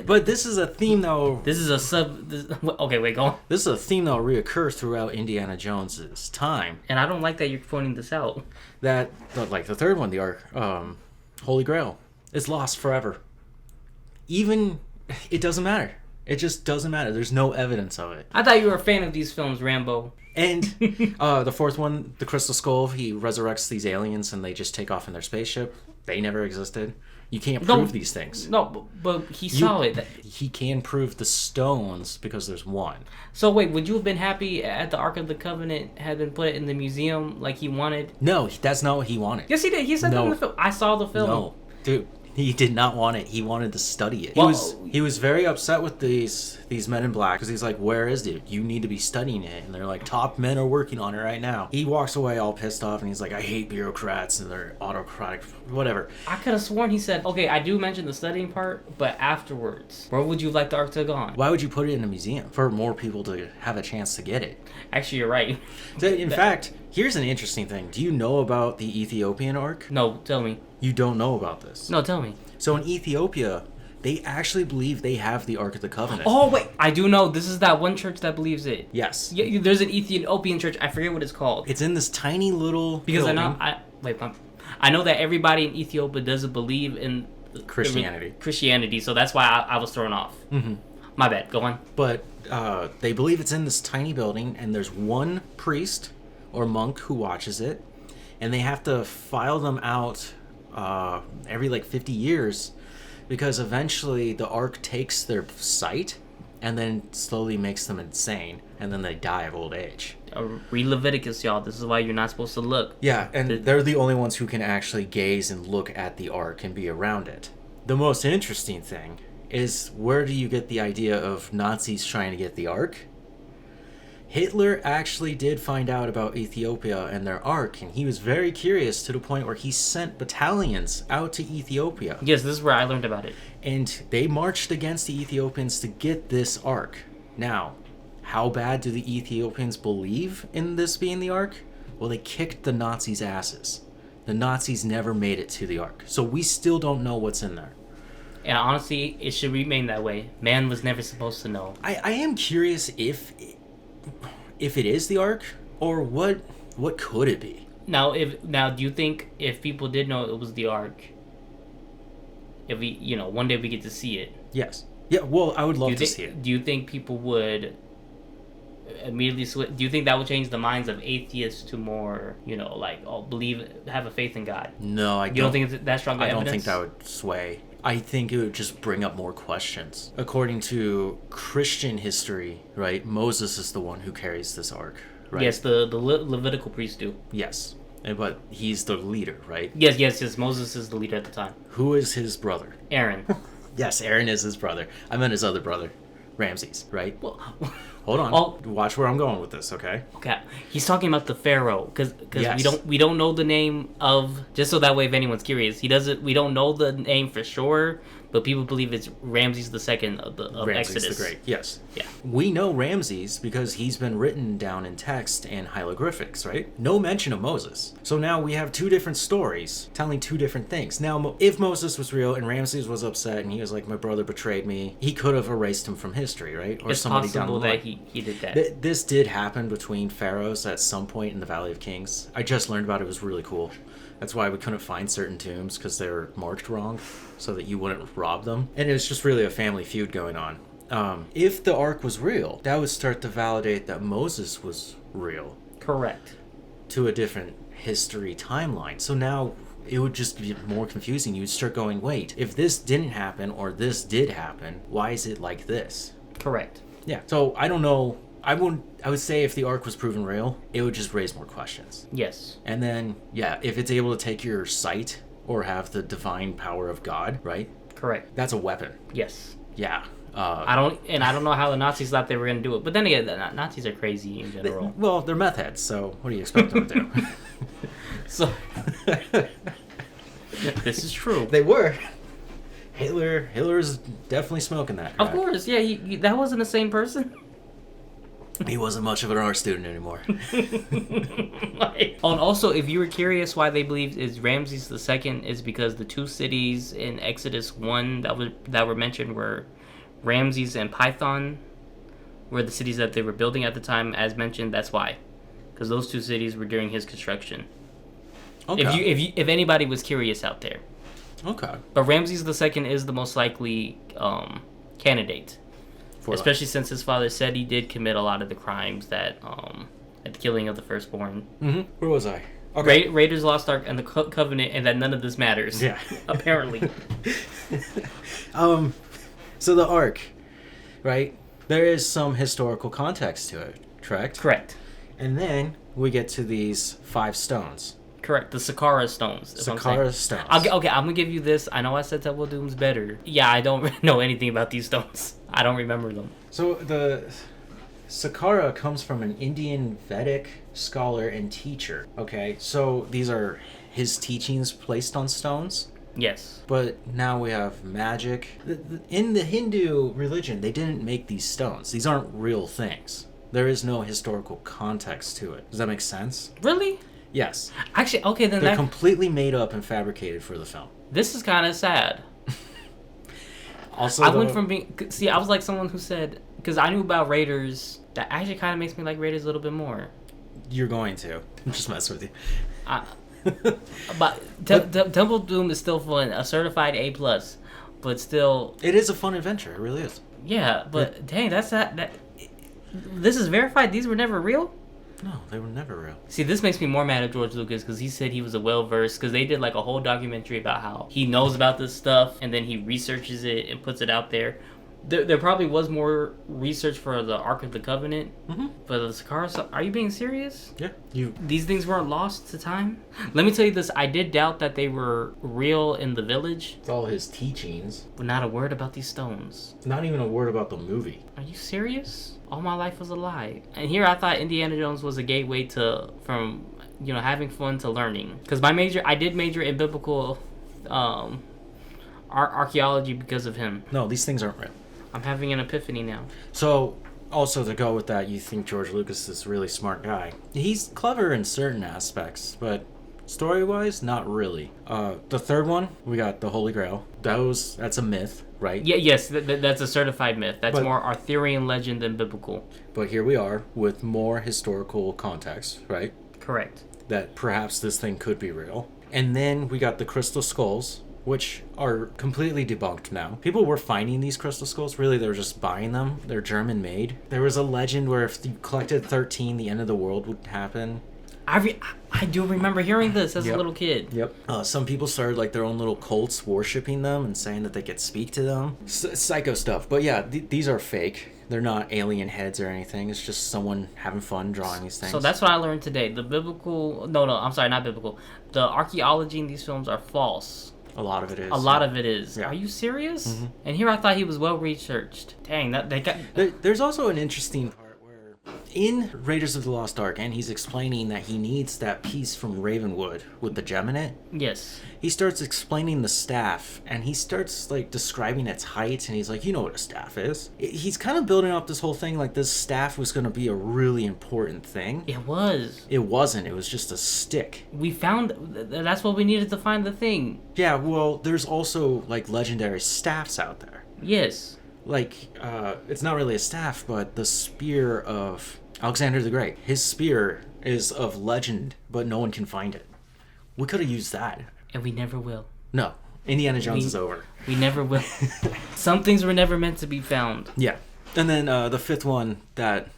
But this is a theme though. Okay, wait, go on. This is a theme that will reoccur throughout Indiana Jones's time. And I don't like that you're pointing this out. Like the third one, the Ark, Holy Grail, is lost forever. Even, it doesn't matter. It just doesn't matter. There's no evidence of it. I thought you were a fan of these films, Rambo. And the fourth one, the Crystal Skull, he resurrects these aliens and they just take off in their spaceship. They never existed. You can't prove these things. No, but he saw it. He can prove the stones because there's one. So wait, would you have been happy at the Ark of the Covenant had been put in the museum like he wanted? No, that's not what he wanted. Yes, he did. He said that in the film. I saw the film. No, dude. He did not want it. He wanted to study it. Well, He was very upset with these men in black because he's like, where is it? You need to be studying it. And they're like, top men are working on it right now. He walks away all pissed off and he's like, I hate bureaucrats and they're autocratic, whatever. I could have sworn he said, okay, I do mention the studying part, but afterwards, where would you like the Ark to have gone? Why would you put it in a museum? For more people to have a chance to get it. Actually, you're right. So, in fact, here's an interesting thing. Do you know about the Ethiopian Ark? No, tell me. You don't know about this? No, tell me. So in Ethiopia, they actually believe they have the Ark of the Covenant. Oh, wait. I do know. This is that one church that believes it. Yes. Yeah, there's an Ethiopian church. I forget what it's called. It's in this tiny little Because building. I know that everybody in Ethiopia doesn't believe in Christianity, so that's why I was thrown off. Mm-hmm. My bad. Go on. But they believe it's in this tiny building, and there's one priest or monk who watches it, and they have to file them out every like 50 years because eventually the Ark takes their sight and then slowly makes them insane, and then they die of old age. Read Leviticus, y'all. This is why you're not supposed to look. Yeah, and they're the only ones who can actually gaze and look at the Ark and be around it. The most interesting thing is, where do you get the idea of Nazis trying to get the Ark? Hitler actually did find out about Ethiopia and their Ark, and he was very curious to the point where he sent battalions out to Ethiopia. Yes, this is where I learned about it. And they marched against the Ethiopians to get this Ark. Now, how bad do the Ethiopians believe in this being the Ark? Well, they kicked the Nazis' asses. The Nazis never made it to the Ark, so we still don't know what's in there. And honestly, it should remain that way. Man was never supposed to know. I am curious if it is the Ark, or what could it be? Now, do you think if people did know it was the Ark, if we, one day we get to see it? Yes. Yeah. Well, I would love to see it. Do you think people would immediately switch? Do you think that would change the minds of atheists to more, have a faith in God? No, I don't. You don't think it's that strong of evidence? I don't think that would sway. I think it would just bring up more questions. According to Christian history, right, Moses is the one who carries this Ark, right? Yes, the Levitical priests do. Yes, but he's the leader, right? Yes. Moses is the leader at the time. Who is his brother? Aaron. Yes, Aaron is his brother. I meant his other brother, Ramses, right? Well, hold on. Watch where I'm going with this, okay? Okay. He's talking about the pharaoh because yes. we don't know the name of, just so that way if anyone's curious. We don't know the name for sure, but people believe it's Ramses II of Ramses Exodus. the Great. Yes. Yeah. We know Ramses because he's been written down in text and hieroglyphics, right? No mention of Moses. So now we have two different stories telling two different things. Now, if Moses was real and Ramses was upset and he was like, my brother betrayed me, he could have erased him from history, right? Or it's somebody possible down the line. that he did that. This did happen between pharaohs at some point in the Valley of Kings. I just learned about it. It was really cool. That's why we couldn't find certain tombs, because they were marked wrong so that you wouldn't rob them. And it was just really a family feud going on. If the Ark was real, that would start to validate that Moses was real. Correct. To a different history timeline. So now it would just be more confusing. You'd start going, wait, if this didn't happen or this did happen, why is it like this? Correct. Yeah. So I don't know. I would say if the Ark was proven real, it would just raise more questions. Yes. And then, yeah, if it's able to take your sight or have the divine power of God, right? Correct. That's a weapon. Yes. Yeah. I don't know how the Nazis thought they were going to do it. But then again, the Nazis are crazy in general. They're meth heads, so what do you expect them to do? So, this is true. They were. Hitler's definitely smoking that crack. Of course, yeah. That wasn't the same person. He wasn't much of an art student anymore. And also, if you were curious why they believe is Ramses II, is because the two cities in Exodus 1 that were mentioned were Ramses and Python, were the cities that they were building at the time. As mentioned, that's why, because those two cities were during his construction. Okay. If anybody was curious out there. Okay. But Ramses II is the most likely candidate. Especially since his father said he did commit a lot of the crimes that at the killing of the firstborn. Mm-hmm. Where was I? Okay. Raiders Lost Ark and the Covenant, and that none of this matters. Yeah. Apparently. So the Ark, right? There is some historical context to it, correct? Correct. And then we get to these 5 stones. Correct. The Sakara stones. Sakara stones. Okay, I'm gonna give you this. I know I said Temple of Doom's better. Yeah, I don't know anything about these stones. I don't remember them. So the Sakara comes from an Indian Vedic scholar and teacher. Okay, so these are his teachings placed on stones. Yes. But now we have magic. In the Hindu religion, they didn't make these stones. These aren't real things. There is no historical context to it. Does that make sense? Really? Yes. Actually, okay, then They're completely made up and fabricated for the film. This is kind of sad. Also, I went from being... See, I was like someone who said... Because I knew about Raiders. That actually kind of makes me like Raiders a little bit more. You're going to. I'm just messing with you. But Temple of Doom is still fun. A certified A+. But still... It is a fun adventure. It really is. Yeah, but dang, that's that... This is verified? These were never real? No, they were never real. See, this makes me more mad at George Lucas because he said he was a well-versed... Because they did like a whole documentary about how he knows about this stuff and then he researches it and puts it out there. There probably was more research for the Ark of the Covenant. Mm-hmm. But the Sakara... Are you being serious? Yeah. These things weren't lost to time? Let me tell you this. I did doubt that they were real in the village. It's all his teachings. But not a word about these stones. Not even a word about the movie. Are you serious? All my life was a lie. And here I thought Indiana Jones was a gateway from having fun to learning. Because I did major in biblical archaeology because of him. No, these things aren't real. I'm having an epiphany now. So, also to go with that, you think George Lucas is a really smart guy. He's clever in certain aspects, but story-wise, not really. The third one, we got the Holy Grail. That's a myth, right? Yeah, yes, that's a certified myth. That's more Arthurian legend than biblical. But here we are with more historical context, right? Correct. That perhaps this thing could be real. And then we got the crystal skulls, which are completely debunked now. People were finding these crystal skulls. Really, they were just buying them. They're German-made. There was a legend where if you collected 13, the end of the world would happen. I do remember hearing this as a little kid. Yep. Some people started like their own little cults worshipping them and saying that they could speak to them. Psycho stuff. But yeah, these are fake. They're not alien heads or anything. It's just someone having fun drawing these things. So that's what I learned today. The biblical... No, I'm sorry, not biblical. The archaeology in these films are false. A lot of it is. A lot of it is. Yeah. Are you serious? Mm-hmm. And here I thought he was well researched. Dang, they got... There's also an interesting part where in Raiders of the Lost Ark, and he's explaining that he needs that piece from Ravenwood with the gem in it. Yes. He starts explaining the staff, and he starts like describing its height, and he's like, you know what a staff is. He's kind of building up this whole thing like this staff was going to be a really important thing. It was. It wasn't. It was just a stick. We found... That's what we needed to find the thing. Yeah, well, there's also like legendary staffs out there. Yes. Like, it's not really a staff, but the spear of Alexander the Great. His spear is of legend, but no one can find it. We could have used that. And we never will. No. Indiana Jones is over. We never will. Some things were never meant to be found. Yeah. And then the fifth one, that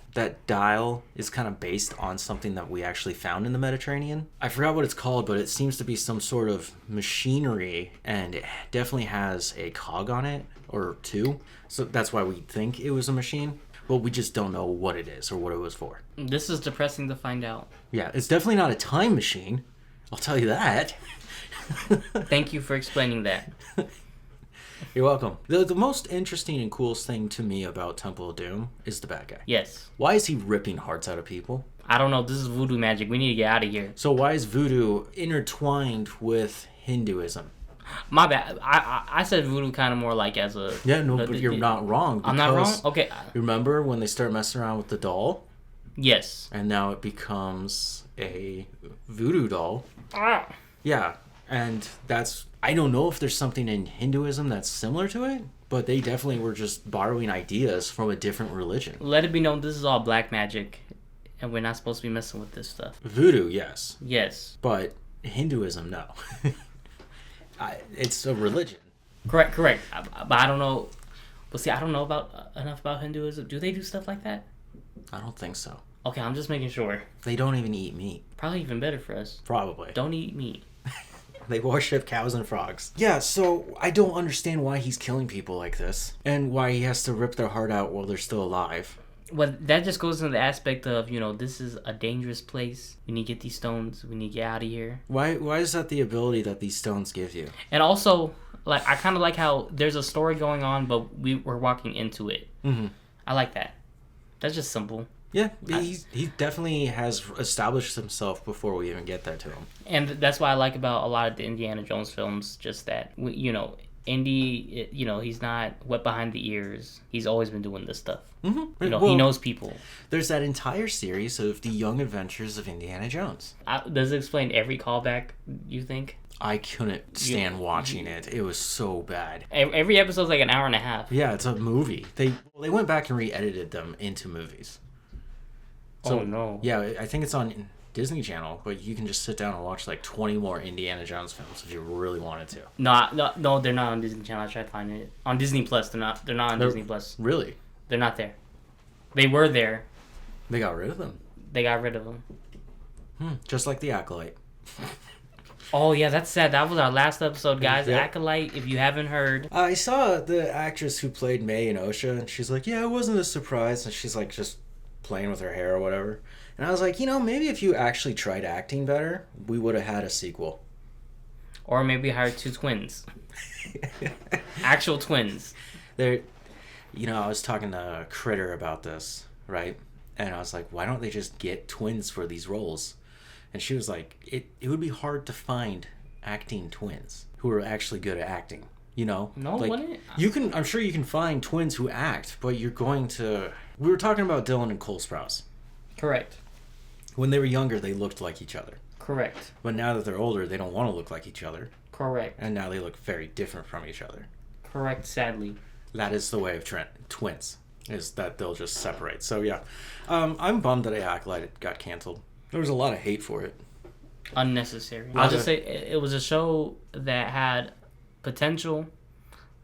dial is kind of based on something that we actually found in the Mediterranean. I forgot what it's called, but it seems to be some sort of machinery, and it definitely has a cog on it, or two. So that's why we think it was a machine. But we just don't know what it is or what it was for. This is depressing to find out. Yeah, it's definitely not a time machine. I'll tell you that. Thank you for explaining that. You're welcome. The most interesting and coolest thing to me about Temple of Doom is the bad guy. Yes. Why is he ripping hearts out of people? I don't know. This is voodoo magic. We need to get out of here. So why is voodoo intertwined with Hinduism? My bad. I said voodoo kind of more like as a... Yeah, no, but you're not wrong. I'm not wrong? Okay. Remember when they start messing around with the doll? Yes. And now it becomes a voodoo doll. Ah. Yeah, and that's... I don't know if there's something in Hinduism that's similar to it, but they definitely were just borrowing ideas from a different religion. Let it be known this is all black magic, and we're not supposed to be messing with this stuff. Voodoo, yes. Yes. But Hinduism, no. It's a religion. Correct. But I don't know. But see, I don't know enough about Hinduism. Do they do stuff like that? I don't think so. Okay, I'm just making sure. They don't even eat meat. Probably even better for us. Probably. Don't eat meat. They worship cows and frogs. Yeah, so I don't understand why he's killing people like this. And why he has to rip their heart out while they're still alive. Well, that just goes into the aspect of, this is a dangerous place. We need to get these stones. We need to get out of here. Why is that the ability that these stones give you? And also, like, I kind of like how there's a story going on, but we're walking into it. Mm-hmm. I like that. That's just simple. Yeah, he definitely has established himself before we even get there to him. And that's what I like about a lot of the Indiana Jones films, just that, Indy, he's not wet behind the ears. He's always been doing this stuff. Mm-hmm. He knows people. There's that entire series of The Young Adventures of Indiana Jones. Does it explain every callback, you think? I couldn't stand watching it. It was so bad. Every episode's like an hour and a half. Yeah, it's a movie. They went back and re-edited them into movies. So, oh, no. Yeah, I think it's on Disney Channel, but you can just sit down and watch like 20 more Indiana Jones films if you really wanted to. No, they're not on Disney Channel. I tried finding it. On Disney Plus, they're not on Disney Plus. Really? They're not there. They were there. They got rid of them. They got rid of them. Just like The Acolyte. Oh, yeah, that's sad. That was our last episode, guys. Yep. Acolyte, if you haven't heard. I saw the actress who played May in OSHA, and she's like, yeah, it wasn't a surprise. And she's like just playing with her hair or whatever. And I was like, maybe if you actually tried acting better, we would have had a sequel. Or maybe hire two twins. Actual twins. I was talking to Critter about this, right? And I was like, why don't they just get twins for these roles? And she was like, it would be hard to find acting twins who are actually good at acting. No, wouldn't it? I'm sure you can find twins who act, but you're going to... We were talking about Dylan and Cole Sprouse. Correct. When they were younger, they looked like each other. Correct. But now that they're older, they don't want to look like each other. Correct. And now they look very different from each other. Correct, sadly. That is the way of twins, is that they'll just separate. So, yeah. I'm bummed that Acolyte got canceled. There was a lot of hate for it. Unnecessary. I'll just say it was a show that had potential,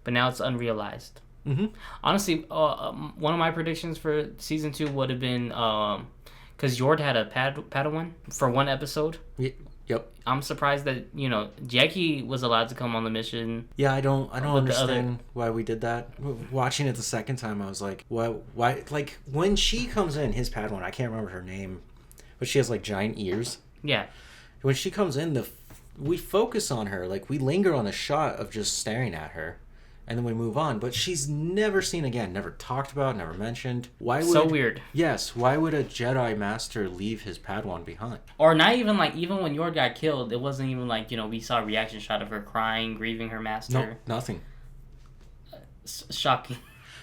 but now it's unrealized. Mm-hmm. Honestly, one of my predictions for season 2 would have been because Jord had a Padawan for one episode. Yep. I'm surprised that Jackie was allowed to come on the mission. Yeah, I don't understand why we did that. Watching it the second time, I was like, why? Like when she comes in, his Padawan, I can't remember her name, but she has like giant ears. Yeah. When she comes in, we focus on her, like we linger on a shot of just staring at her. And then we move on, but she's never seen again, never talked about, never mentioned. So weird. Yes, why would a Jedi Master leave his Padawan behind? Or not even even when Jord got killed, it wasn't even we saw a reaction shot of her crying, grieving her master. No, nothing. Shocking.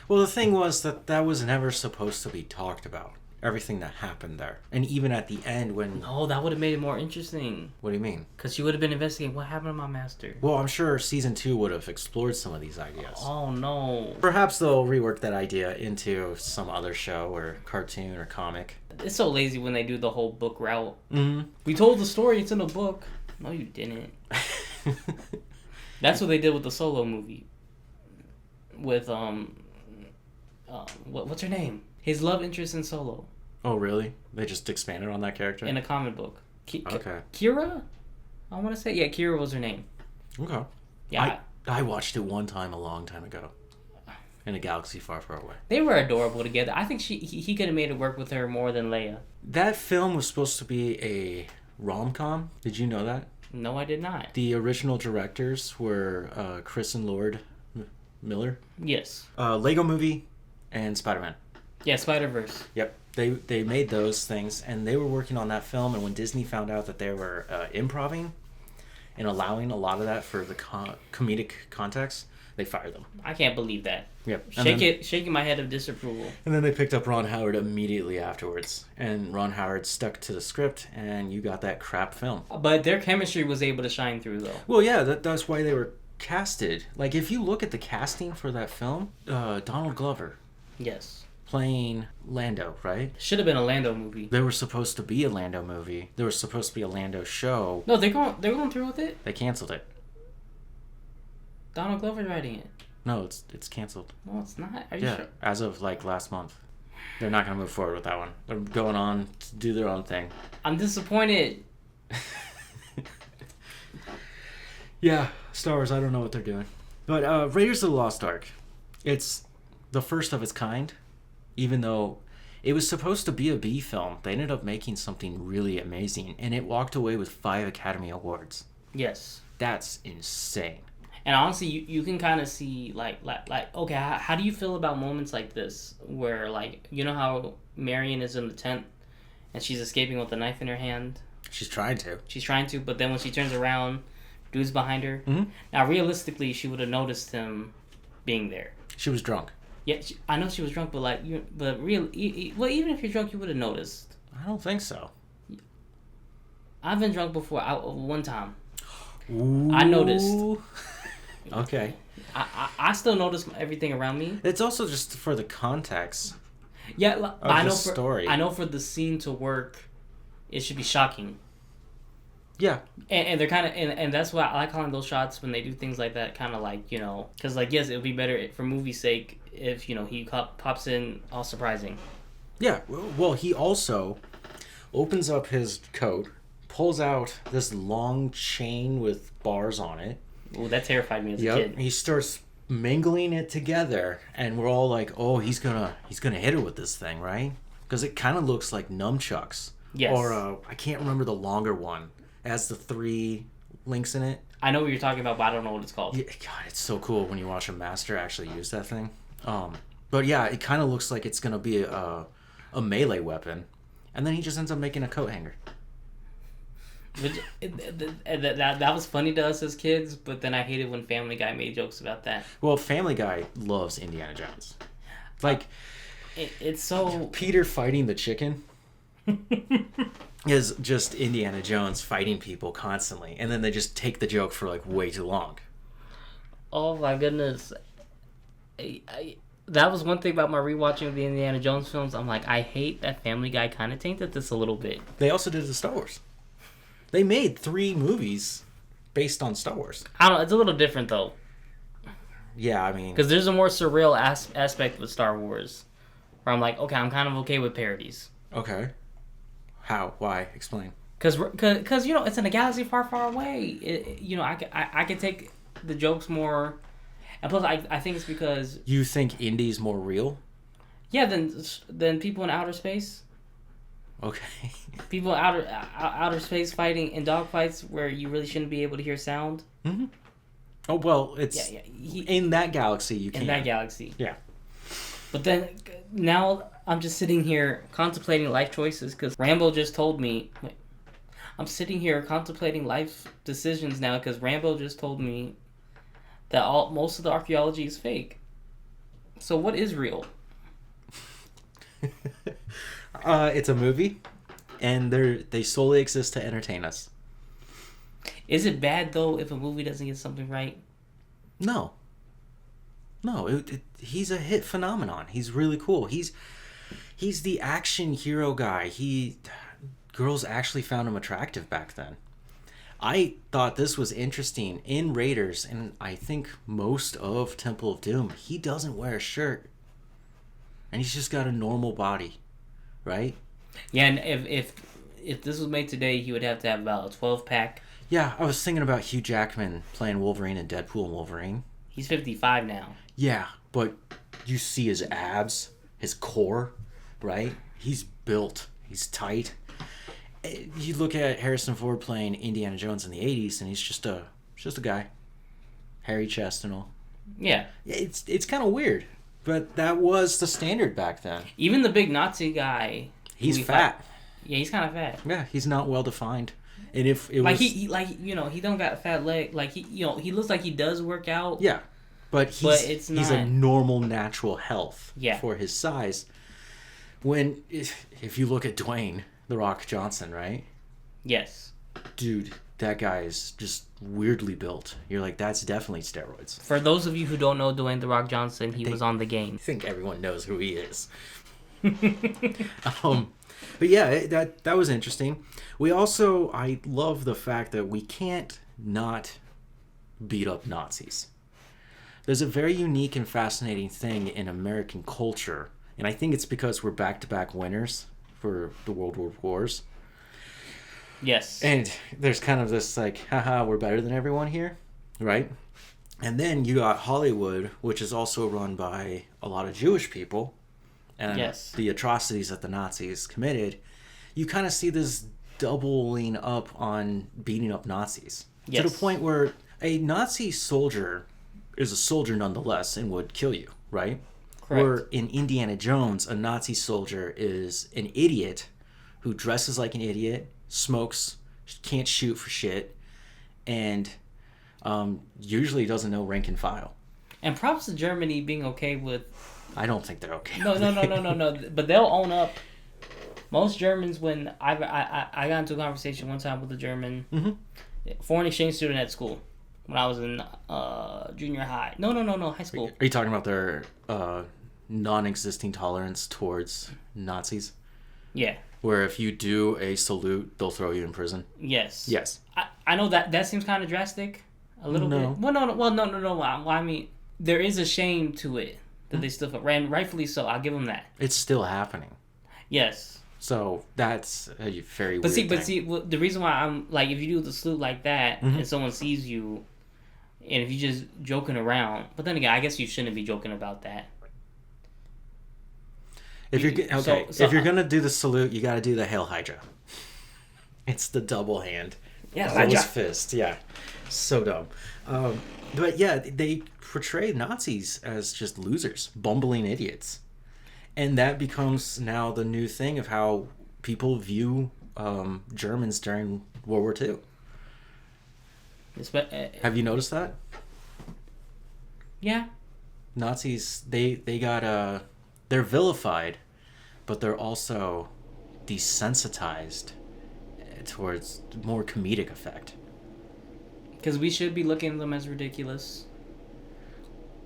Well, the thing was that was never supposed to be talked about. Everything that happened there. And even at the end when... Oh, that would have made it more interesting. What do you mean? Because she would have been investigating what happened to my master. Well, I'm sure season 2 would have explored some of these ideas. Oh, no. Perhaps they'll rework that idea into some other show or cartoon or comic. It's so lazy when they do the whole book route. Mm-hmm. We told the story, it's in a book. No, you didn't. That's what they did with the Solo movie. With, what's her name? His love interest in Solo. Oh, really? They just expanded on that character? In a comic book. Okay. Kira? I want to say. Yeah, Kira was her name. Okay. Yeah. I watched it one time a long time ago. In a galaxy far, far away. They were adorable together. I think he could have made it work with her more than Leia. That film was supposed to be a rom-com. Did you know that? No, I did not. The original directors were Chris and Lord Miller. Yes. Lego Movie and Spider-Man. Yeah, Spider-Verse. Yep. They made those things, and they were working on that film, and when Disney found out that they were improvising and allowing a lot of that for the comedic context, they fired them. I can't believe that. Yep. Shaking my head of disapproval. And then they picked up Ron Howard immediately afterwards, and Ron Howard stuck to the script, and you got that crap film. But their chemistry was able to shine through, though. Well, yeah, that's why they were casted. Like, if you look at the casting for that film, Donald Glover. Yes. Playing Lando, right? Should have been a Lando movie. There was supposed to be a Lando movie. There was supposed to be a Lando show. No, they're going through with it. They canceled it. Donald Glover's writing it. No, it's canceled. No, it's not. Are you sure? As of last month. They're not going to move forward with that one. They're going on to do their own thing. I'm disappointed. Yeah, Star Wars, I don't know what they're doing. But Raiders of the Lost Ark, it's the first of its kind, even though it was supposed to be a B film. They ended up making something really amazing, and it walked away with 5 Academy Awards. Yes. That's insane. And honestly, you can kind of see, like okay, how do you feel about moments like this, where, like, you know how Marion is in the tent, and she's escaping with a knife in her hand? She's trying to, but then when she turns around, dude's behind her. Mm-hmm. Now, realistically, she would have noticed him being there. She was drunk. Yeah, I know she was drunk, but like, even if you're drunk, you would have noticed. I don't think so. I've been drunk before. One time. Ooh. I noticed. Okay. I still notice everything around me. It's also just for the context. Yeah, I know story. I know for the scene to work, it should be shocking. Yeah. And they're kind of, and that's why I like calling those shots when they do things like that, kind of like, because, like, yes, it would be better for movie's sake if, he pops in all surprising. Yeah, well, he also opens up his coat, pulls out this long chain with bars on it. Ooh, that terrified me as a kid. He starts mingling it together, and we're all like, oh, he's gonna hit her with this thing, right? Because it kind of looks like nunchucks. Yes. Or, I can't remember the longer one. It has the 3 links in it. I know what you're talking about, but I don't know what it's called. Yeah, God, it's so cool when you watch a master actually use that thing. But yeah, it kind of looks like it's going to be a melee weapon. And then he just ends up making a coat hanger. That was funny to us as kids, but then I hated when Family Guy made jokes about that. Well, Family Guy loves Indiana Jones. Like, it's so... Peter fighting the chicken is just Indiana Jones fighting people constantly. And then they just take the joke for, like, way too long. Oh, my goodness. That was one thing about my rewatching of the Indiana Jones films. I'm like, I hate that Family Guy kind of tainted this a little bit. They also did the Star Wars. They made 3 movies based on Star Wars. I don't know. It's a little different, though. Yeah, I mean... Because there's a more surreal aspect with Star Wars. Where I'm like, okay, I'm kind of okay with parodies. Okay. How? Why? Explain. Because it's in a galaxy far, far away. I can take the jokes more... And plus, I think it's because... You think Indy's more real? Yeah, than people in outer space. Okay. People in outer space fighting in dogfights where you really shouldn't be able to hear sound. Mm-hmm. Oh, well, it's... in that galaxy, you can. In that galaxy. Yeah. But then, now, I'm just sitting here contemplating life choices, because Rambo just told me... I'm sitting here contemplating life decisions now, because Rambo just told me that most of the archaeology is fake. So what is real? It's a movie, and they solely exist to entertain us. Is it bad, though, if a movie doesn't get something right? No. He's a hit phenomenon. He's really cool. He's the action hero guy. Girls actually found him attractive back then. I thought this was interesting. In Raiders, and I think most of Temple of Doom, he doesn't wear a shirt. And he's just got a normal body, right? Yeah, and if this was made today, he would have to have about a 12-pack. Yeah, I was thinking about Hugh Jackman playing Wolverine in Deadpool and Wolverine. He's 55 now. Yeah, but you see his abs, his core, right? He's built. He's tight. You look at Harrison Ford playing Indiana Jones in the 80s, and he's just a guy. Hairy chest and all. Yeah. It's kind of weird, but that was the standard back then. Even the big Nazi guy. He's fat. Yeah, he's kind of fat. Yeah, he's not well defined. And if it like was... he don't got a fat leg. Like, he looks like he does work out. Yeah. But he's a normal, natural health for his size. If you look at Dwayne The Rock Johnson, right? Yes. Dude, that guy is just weirdly built. You're like, that's definitely steroids. For those of you who don't know Dwayne The Rock Johnson, he was on The Game. I think everyone knows who he is. But yeah, that was interesting. I love the fact that we can't not beat up Nazis. There's a very unique and fascinating thing in American culture And I think it's because we're back-to-back winners for the World War Wars. Yes. And there's kind of this like, haha, we're better than everyone here, right? And then you got Hollywood, which is also run by a lot of Jewish people. And yes. the atrocities that the Nazis committed, you kind of see this doubling up on beating up Nazis. Yes. To the point where a Nazi soldier is a soldier nonetheless and would kill you, right? Correct. Where in Indiana Jones, a Nazi soldier is an idiot who dresses like an idiot, smokes, can't shoot for shit, and usually doesn't know rank and file. And props to Germany being okay with... I don't think they're okay. No. But they'll own up. Most Germans, when I got into a conversation one time with a German foreign exchange student at school when I was in junior high. No, high school. Are you talking about their non-existing tolerance towards Nazis? Yeah. Where if you do a salute, they'll throw you in prison? Yes. Yes. I know that seems kind of drastic. A little bit. Well, no. Well, I mean, there is a shame to it that they still ran, rightfully so. I'll give them that. It's still happening. Yes. So that's a very but weird But see, the reason why I'm like, if you do the salute like that and someone sees you, and if you're just joking around, but then again, I guess you shouldn't be joking about that. If you're if you're gonna do the salute, you got to do the Hail Hydra. It's the double hand. Yeah, closed fist. Yeah, so dumb. But yeah, they portray Nazis as just losers, bumbling idiots, and that becomes now the new thing of how people view Germans during World War II. Have you noticed that? Yeah. Nazis, they got they're vilified, but they're also desensitized towards more comedic effect. Because we should be looking at them as ridiculous.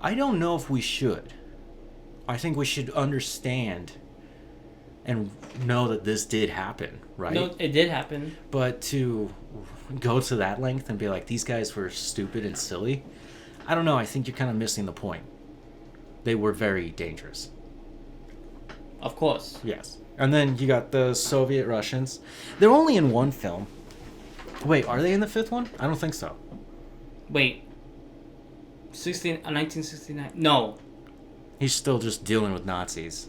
I don't know if we should. I think we should understand and know that this did happen, right? No, it did happen. But to go to that length and be like, these guys were stupid and silly, I don't know. I think you're kind of missing the point. They were very dangerous. Of course. Yes. And then you got the Soviet Russians. They're only in one film. Wait, are they in the fifth one? I don't think so. Wait. 1969? No. He's still just dealing with Nazis.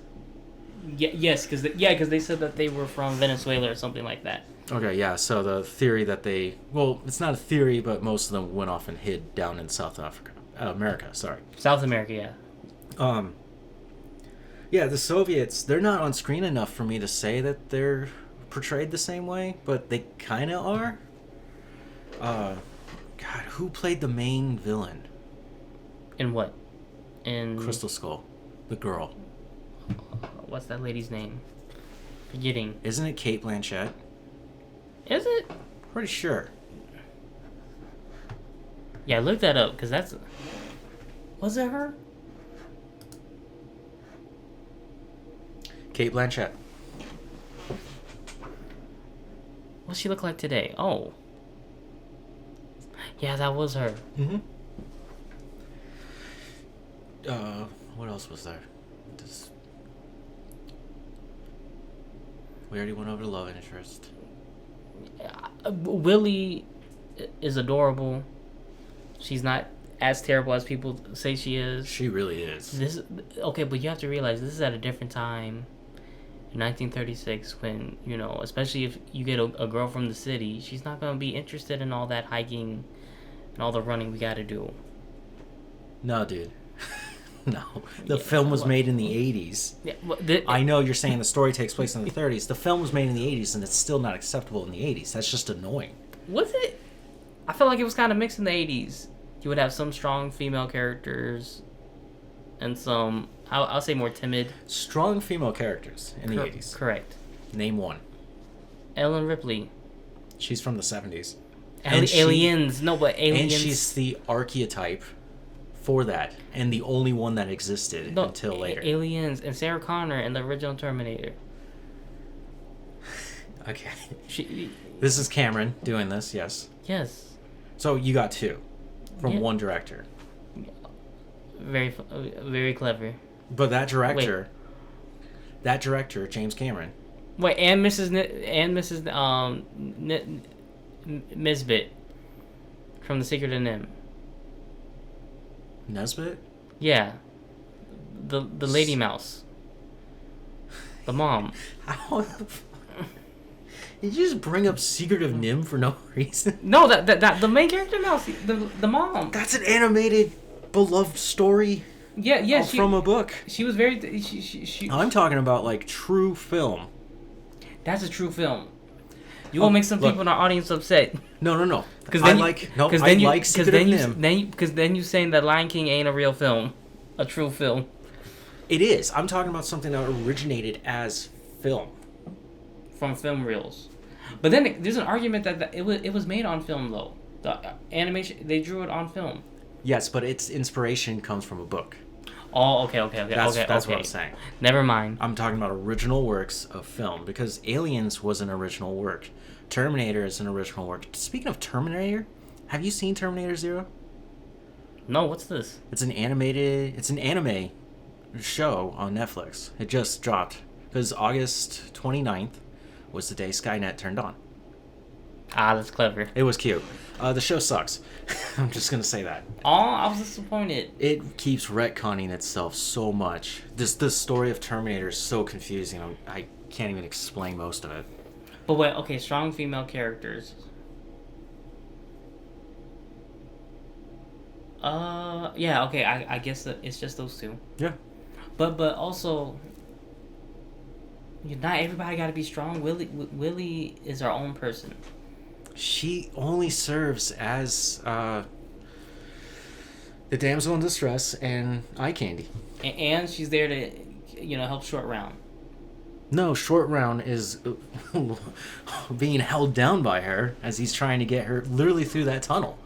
Yes, because they said that they were from Venezuela or something like that. Okay, yeah, so the theory that they... Well, it's not a theory, but most of them went off and hid down in South Africa. America, sorry. South America, yeah. Yeah, the Soviets, they're not on screen enough for me to say that they're portrayed the same way, but they kind of are. God, who played the main villain? In what? In... Crystal Skull. The girl. What's that lady's name? Forgetting. Isn't it Cate Blanchett? Is it? Pretty sure. Yeah, look that up, because that's... Was it her? Cate Blanchett. What's she look like today? Oh. Yeah, that was her. Mm-hmm. What else was there? We already went over the love interest. Willie is adorable. She's not as terrible as people say she is. She really is. Okay, but you have to realize this is at a different time. In 1936, when, you know, especially if you get a girl from the city, she's not going to be interested in all that hiking and all the running we got to do. No, dude. No. The film was made in the 80s. Yeah, I know you're saying the story takes place in the 30s. The film was made in the 80s, and it's still not acceptable in the 80s. That's just annoying. Was it? I felt like it was kind of mixed in the 80s. You would have some strong female characters and some, I'll say, more timid. Strong female characters in the 80s. Correct. Name one. Ellen Ripley. She's from the 70s. Aliens. No, but Aliens. And she's the archetype for that, and the only one that existed until later. Aliens and Sarah Connor in the original Terminator. Okay. This is Cameron doing this, yes. Yes. So you got two from one director. Very, very clever. But that director That director, James Cameron. Wait, and Mrs. Misbit from The Secret of Nim. Nesbitt? Yeah. The lady mouse. The mom. How the fuck? Did you just bring up Secret of Nim for no reason? No, that the main character mouse, the mom. That's an animated, beloved story. Yeah, from a book. She was very. She I'm talking about like true film. That's a true film. You gonna make some people in our audience upset. No. Because I like Secret of Nim. Then you saying that Lion King ain't a real film, a true film. It is. I'm talking about something that originated as film. From film reels. But then there's an argument that it was made on film though. The animation, they drew it on film. Yes, but its inspiration comes from a book. Oh, okay. That's what I'm saying. Never mind. I'm talking about original works of film because Aliens was an original work. Terminator is an original work. Speaking of Terminator, have you seen Terminator Zero? No, what's this? It's an anime show on Netflix. It just dropped because August 29th was the day Skynet turned on. Ah, that's clever. It was cute. The show sucks. I'm just gonna say that. Oh, I was disappointed. It keeps retconning itself so much. The story of Terminator is so confusing. I can't even explain most of it. But wait, okay, strong female characters. Yeah, okay, I guess that it's just those two. Yeah. But also, not everybody got to be strong. Willie is our own person. She only serves as the damsel in distress and eye candy. And she's there to, help Short Round. No, Short Round is being held down by her as he's trying to get her literally through that tunnel.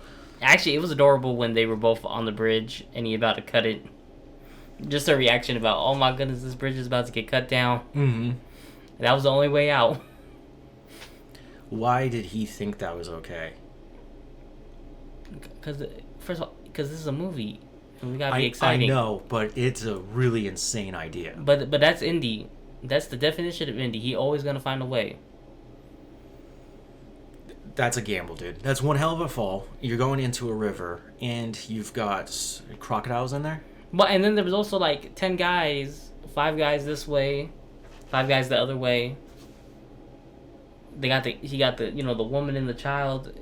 Actually, it was adorable when they were both on the bridge and he about to cut it. Just her reaction about, oh my goodness, this bridge is about to get cut down. Mm-hmm. That was the only way out. Why did he think that was okay? Because, first of all, because this is a movie. And we gotta be exciting. I know, but it's a really insane idea. But that's indie. That's the definition of indie. He always gonna find a way. That's a gamble, dude. That's one hell of a fall. You're going into a river, and you've got crocodiles in there. But and then there was also like 10 guys, 5 guys this way, 5 guys the other way. He got the the woman and the child.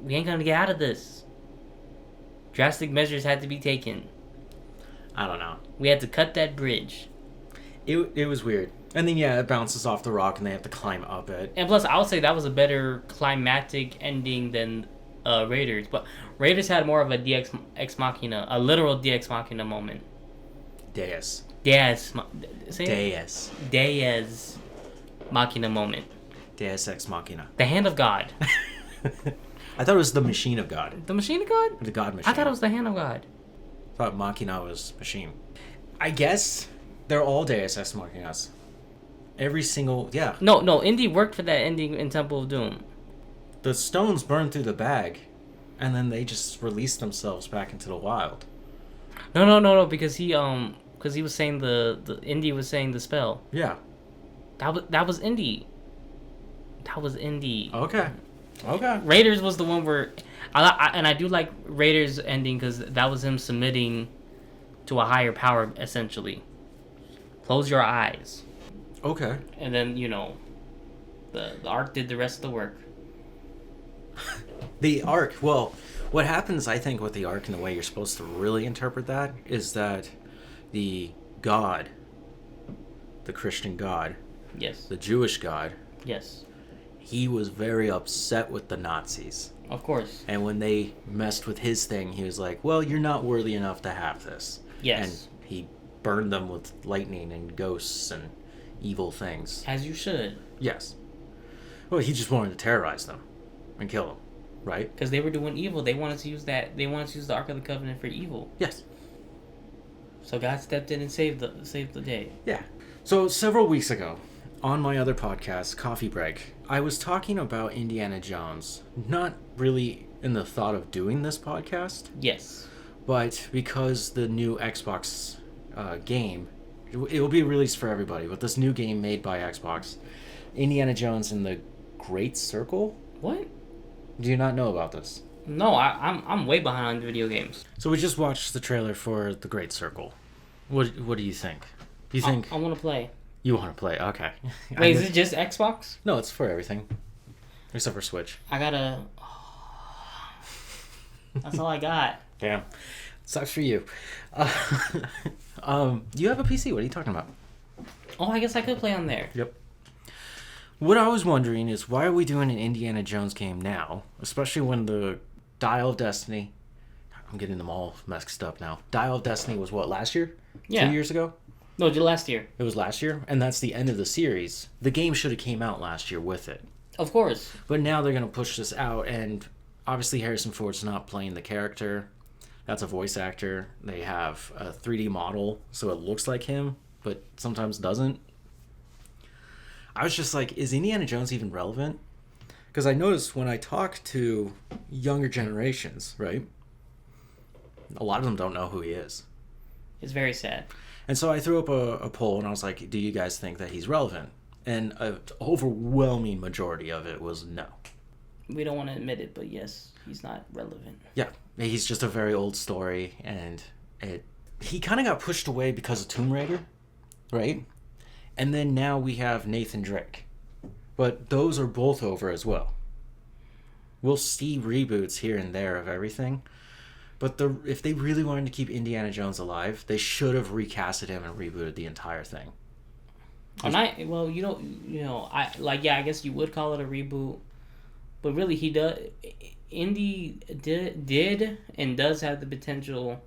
We ain't gonna get out of this. Drastic measures had to be taken. I don't know. We had to cut that bridge. It was weird. And then it bounces off the rock and they have to climb up it. And plus, I would say that was a better climactic ending than Raiders. But Raiders had more of a Deus Ex Machina, a literal Deus Ex Machina moment. Deus Machina moment. Deus Ex Machina. The hand of God. I thought it was the machine of God. The machine of God? The God machine. I thought it was the hand of God. I thought Machina was machine. I guess they're all Deus Ex Machinas. Every single, yeah. No, Indy worked for that ending in Temple of Doom. The stones burned through the bag, and then they just released themselves back into the wild. No, because he was saying the Indy was saying the spell. Yeah. That was Indy. That was Indy. Okay. Raiders was the one where, I do like Raiders ending because that was him submitting to a higher power essentially. Close your eyes. Okay. And then the Ark did the rest of the work. The Ark. Well, what happens, I think, with the Ark and the way you're supposed to really interpret that is that the God, the Christian God, yes, the Jewish God, yes, he was very upset with the Nazis. Of course. And when they messed with his thing, he was like, well, you're not worthy enough to have this. Yes. And he burned them with lightning and ghosts and evil things. As you should. Yes. Well, he just wanted to terrorize them and kill them, right? Because they were doing evil. They wanted to use the Ark of the Covenant for evil. Yes. So God stepped in and saved the day. Yeah. So several weeks ago, on my other podcast, Coffee Break, I was talking about Indiana Jones. Not really in the thought of doing this podcast. Yes. But because the new Xbox game It will be released for everybody, but this new game made by Xbox, Indiana Jones and the Great Circle. What? Do you not know about this? No, I'm way behind on video games. So we just watched the trailer for the Great Circle. What do you think? Do you think I want to play? you want to play? Okay. Wait, is it just Xbox? No, it's for everything, except for Switch. I gotta. That's all I got. Damn, sucks for you. You have a PC. What are you talking about? Oh, I guess I could play on there. Yep. What I was wondering is why are we doing an Indiana Jones game now, especially when the Dial of Destiny. I'm getting them all messed up now. Dial of Destiny was what, last year? Yeah. 2 years ago? No, last year. It was last year, and that's the end of the series. The game should have came out last year with it. Of course. But now they're going to push this out, and obviously Harrison Ford's not playing the character. That's a voice actor. They have a 3D model, so it looks like him, but sometimes doesn't. I was just like, is Indiana Jones even relevant? Because I noticed when I talk to younger generations, right? A lot of them don't know who he is. It's very sad. And so I threw up a poll, and I was like, do you guys think that he's relevant? And an overwhelming majority of it was no. We don't want to admit it, but yes, he's not relevant. Yeah, he's just a very old story, and he kind of got pushed away because of Tomb Raider, right? And then now we have Nathan Drake. But those are both over as well. We'll see reboots here and there of everything. But if they really wanted to keep Indiana Jones alive, they should have recasted him and rebooted the entire thing. I guess you would call it a reboot. But really, Indy did and does have the potential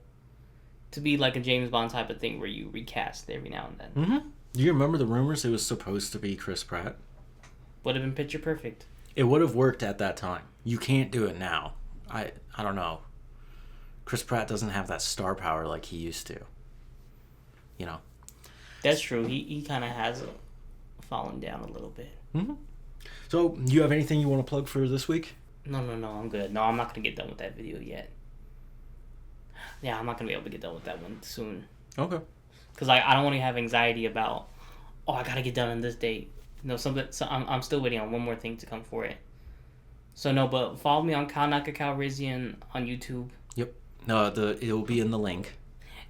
to be like a James Bond type of thing where you recast every now and then. Mm-hmm. Do you remember the rumors it was supposed to be Chris Pratt? Would have been picture perfect. It would have worked at that time. You can't do it now. I don't know. Chris Pratt doesn't have that star power like he used to. You know? That's true. He kind of has fallen down a little bit. Mm-hmm. So, you have anything you want to plug for this week? No, I'm good. No, I'm not going to get done with that video yet. Yeah, I'm not going to be able to get done with that one soon. Okay. Because I don't want to have anxiety about, I got to get done on this date. No, so I'm still waiting on one more thing to come for it. So, no, but follow me on Kallnacca, KalRizzian on YouTube. Yep. No, it will be in the link.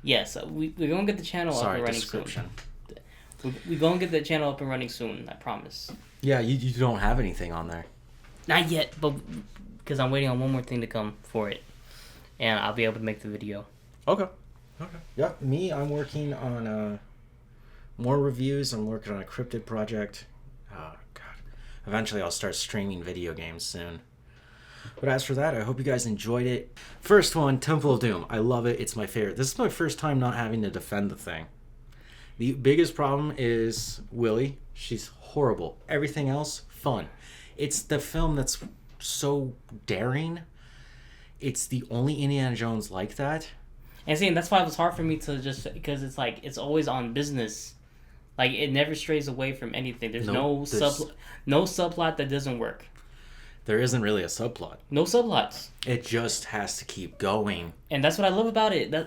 Yes, we're going to get the channel up and running description. soon. We're going to get the channel up and running soon, I promise. Yeah, you don't have anything on there. Not yet, but because I'm waiting on one more thing to come for it. And I'll be able to make the video. Okay. Yeah, I'm working on more reviews. I'm working on a cryptid project. Oh, God. Eventually I'll start streaming video games soon. But as for that, I hope you guys enjoyed it. First one, Temple of Doom. I love it. It's my favorite. This is my first time not having to defend the thing. The biggest problem is Willie. She's horrible. Everything else, fun. It's the film that's so daring. It's the only Indiana Jones like that. And see, that's why it was hard for me to just, because it's like, it's always on business. Like, it never strays away from anything. There's no subplot that doesn't work. There isn't really a subplot. No subplots. It just has to keep going. And that's what I love about it. What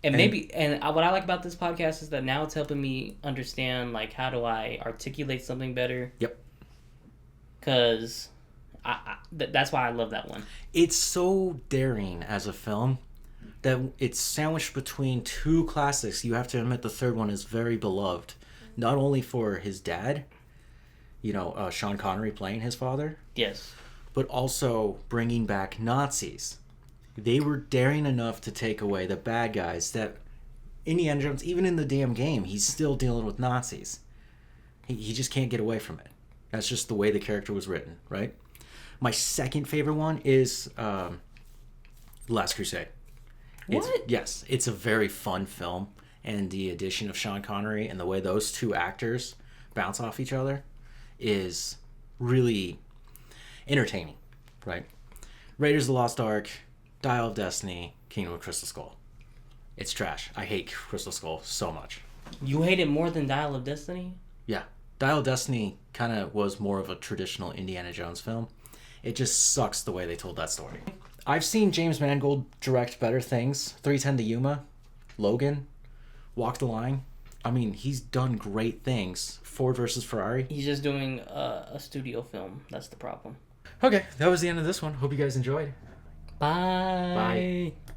I like about this podcast is that now it's helping me understand, like, how do I articulate something better. Yep. Because that's why I love that one. It's so daring as a film that it's sandwiched between two classics. You have to admit the third one is very beloved. Not only for his dad, Sean Connery playing his father. Yes. But also bringing back Nazis. They were daring enough to take away the bad guys that Indiana Jones, even in the damn game, he's still dealing with Nazis. He just can't get away from it. That's just the way the character was written, right? My second favorite one is Last Crusade. What? It's a very fun film. And the addition of Sean Connery and the way those two actors bounce off each other is really entertaining, right? Raiders of the Lost Ark, Dial of Destiny, Kingdom of Crystal Skull. It's trash. I hate Crystal Skull so much. You hate it more than Dial of Destiny? Yeah. Dial of Destiny kind of was more of a traditional Indiana Jones film. It just sucks the way they told that story. I've seen James Mangold direct better things. 310 to Yuma, Logan, Walk the Line. I mean, he's done great things. Ford versus Ferrari. He's just doing a studio film. That's the problem. Okay, that was the end of this one. Hope you guys enjoyed. Bye. Bye.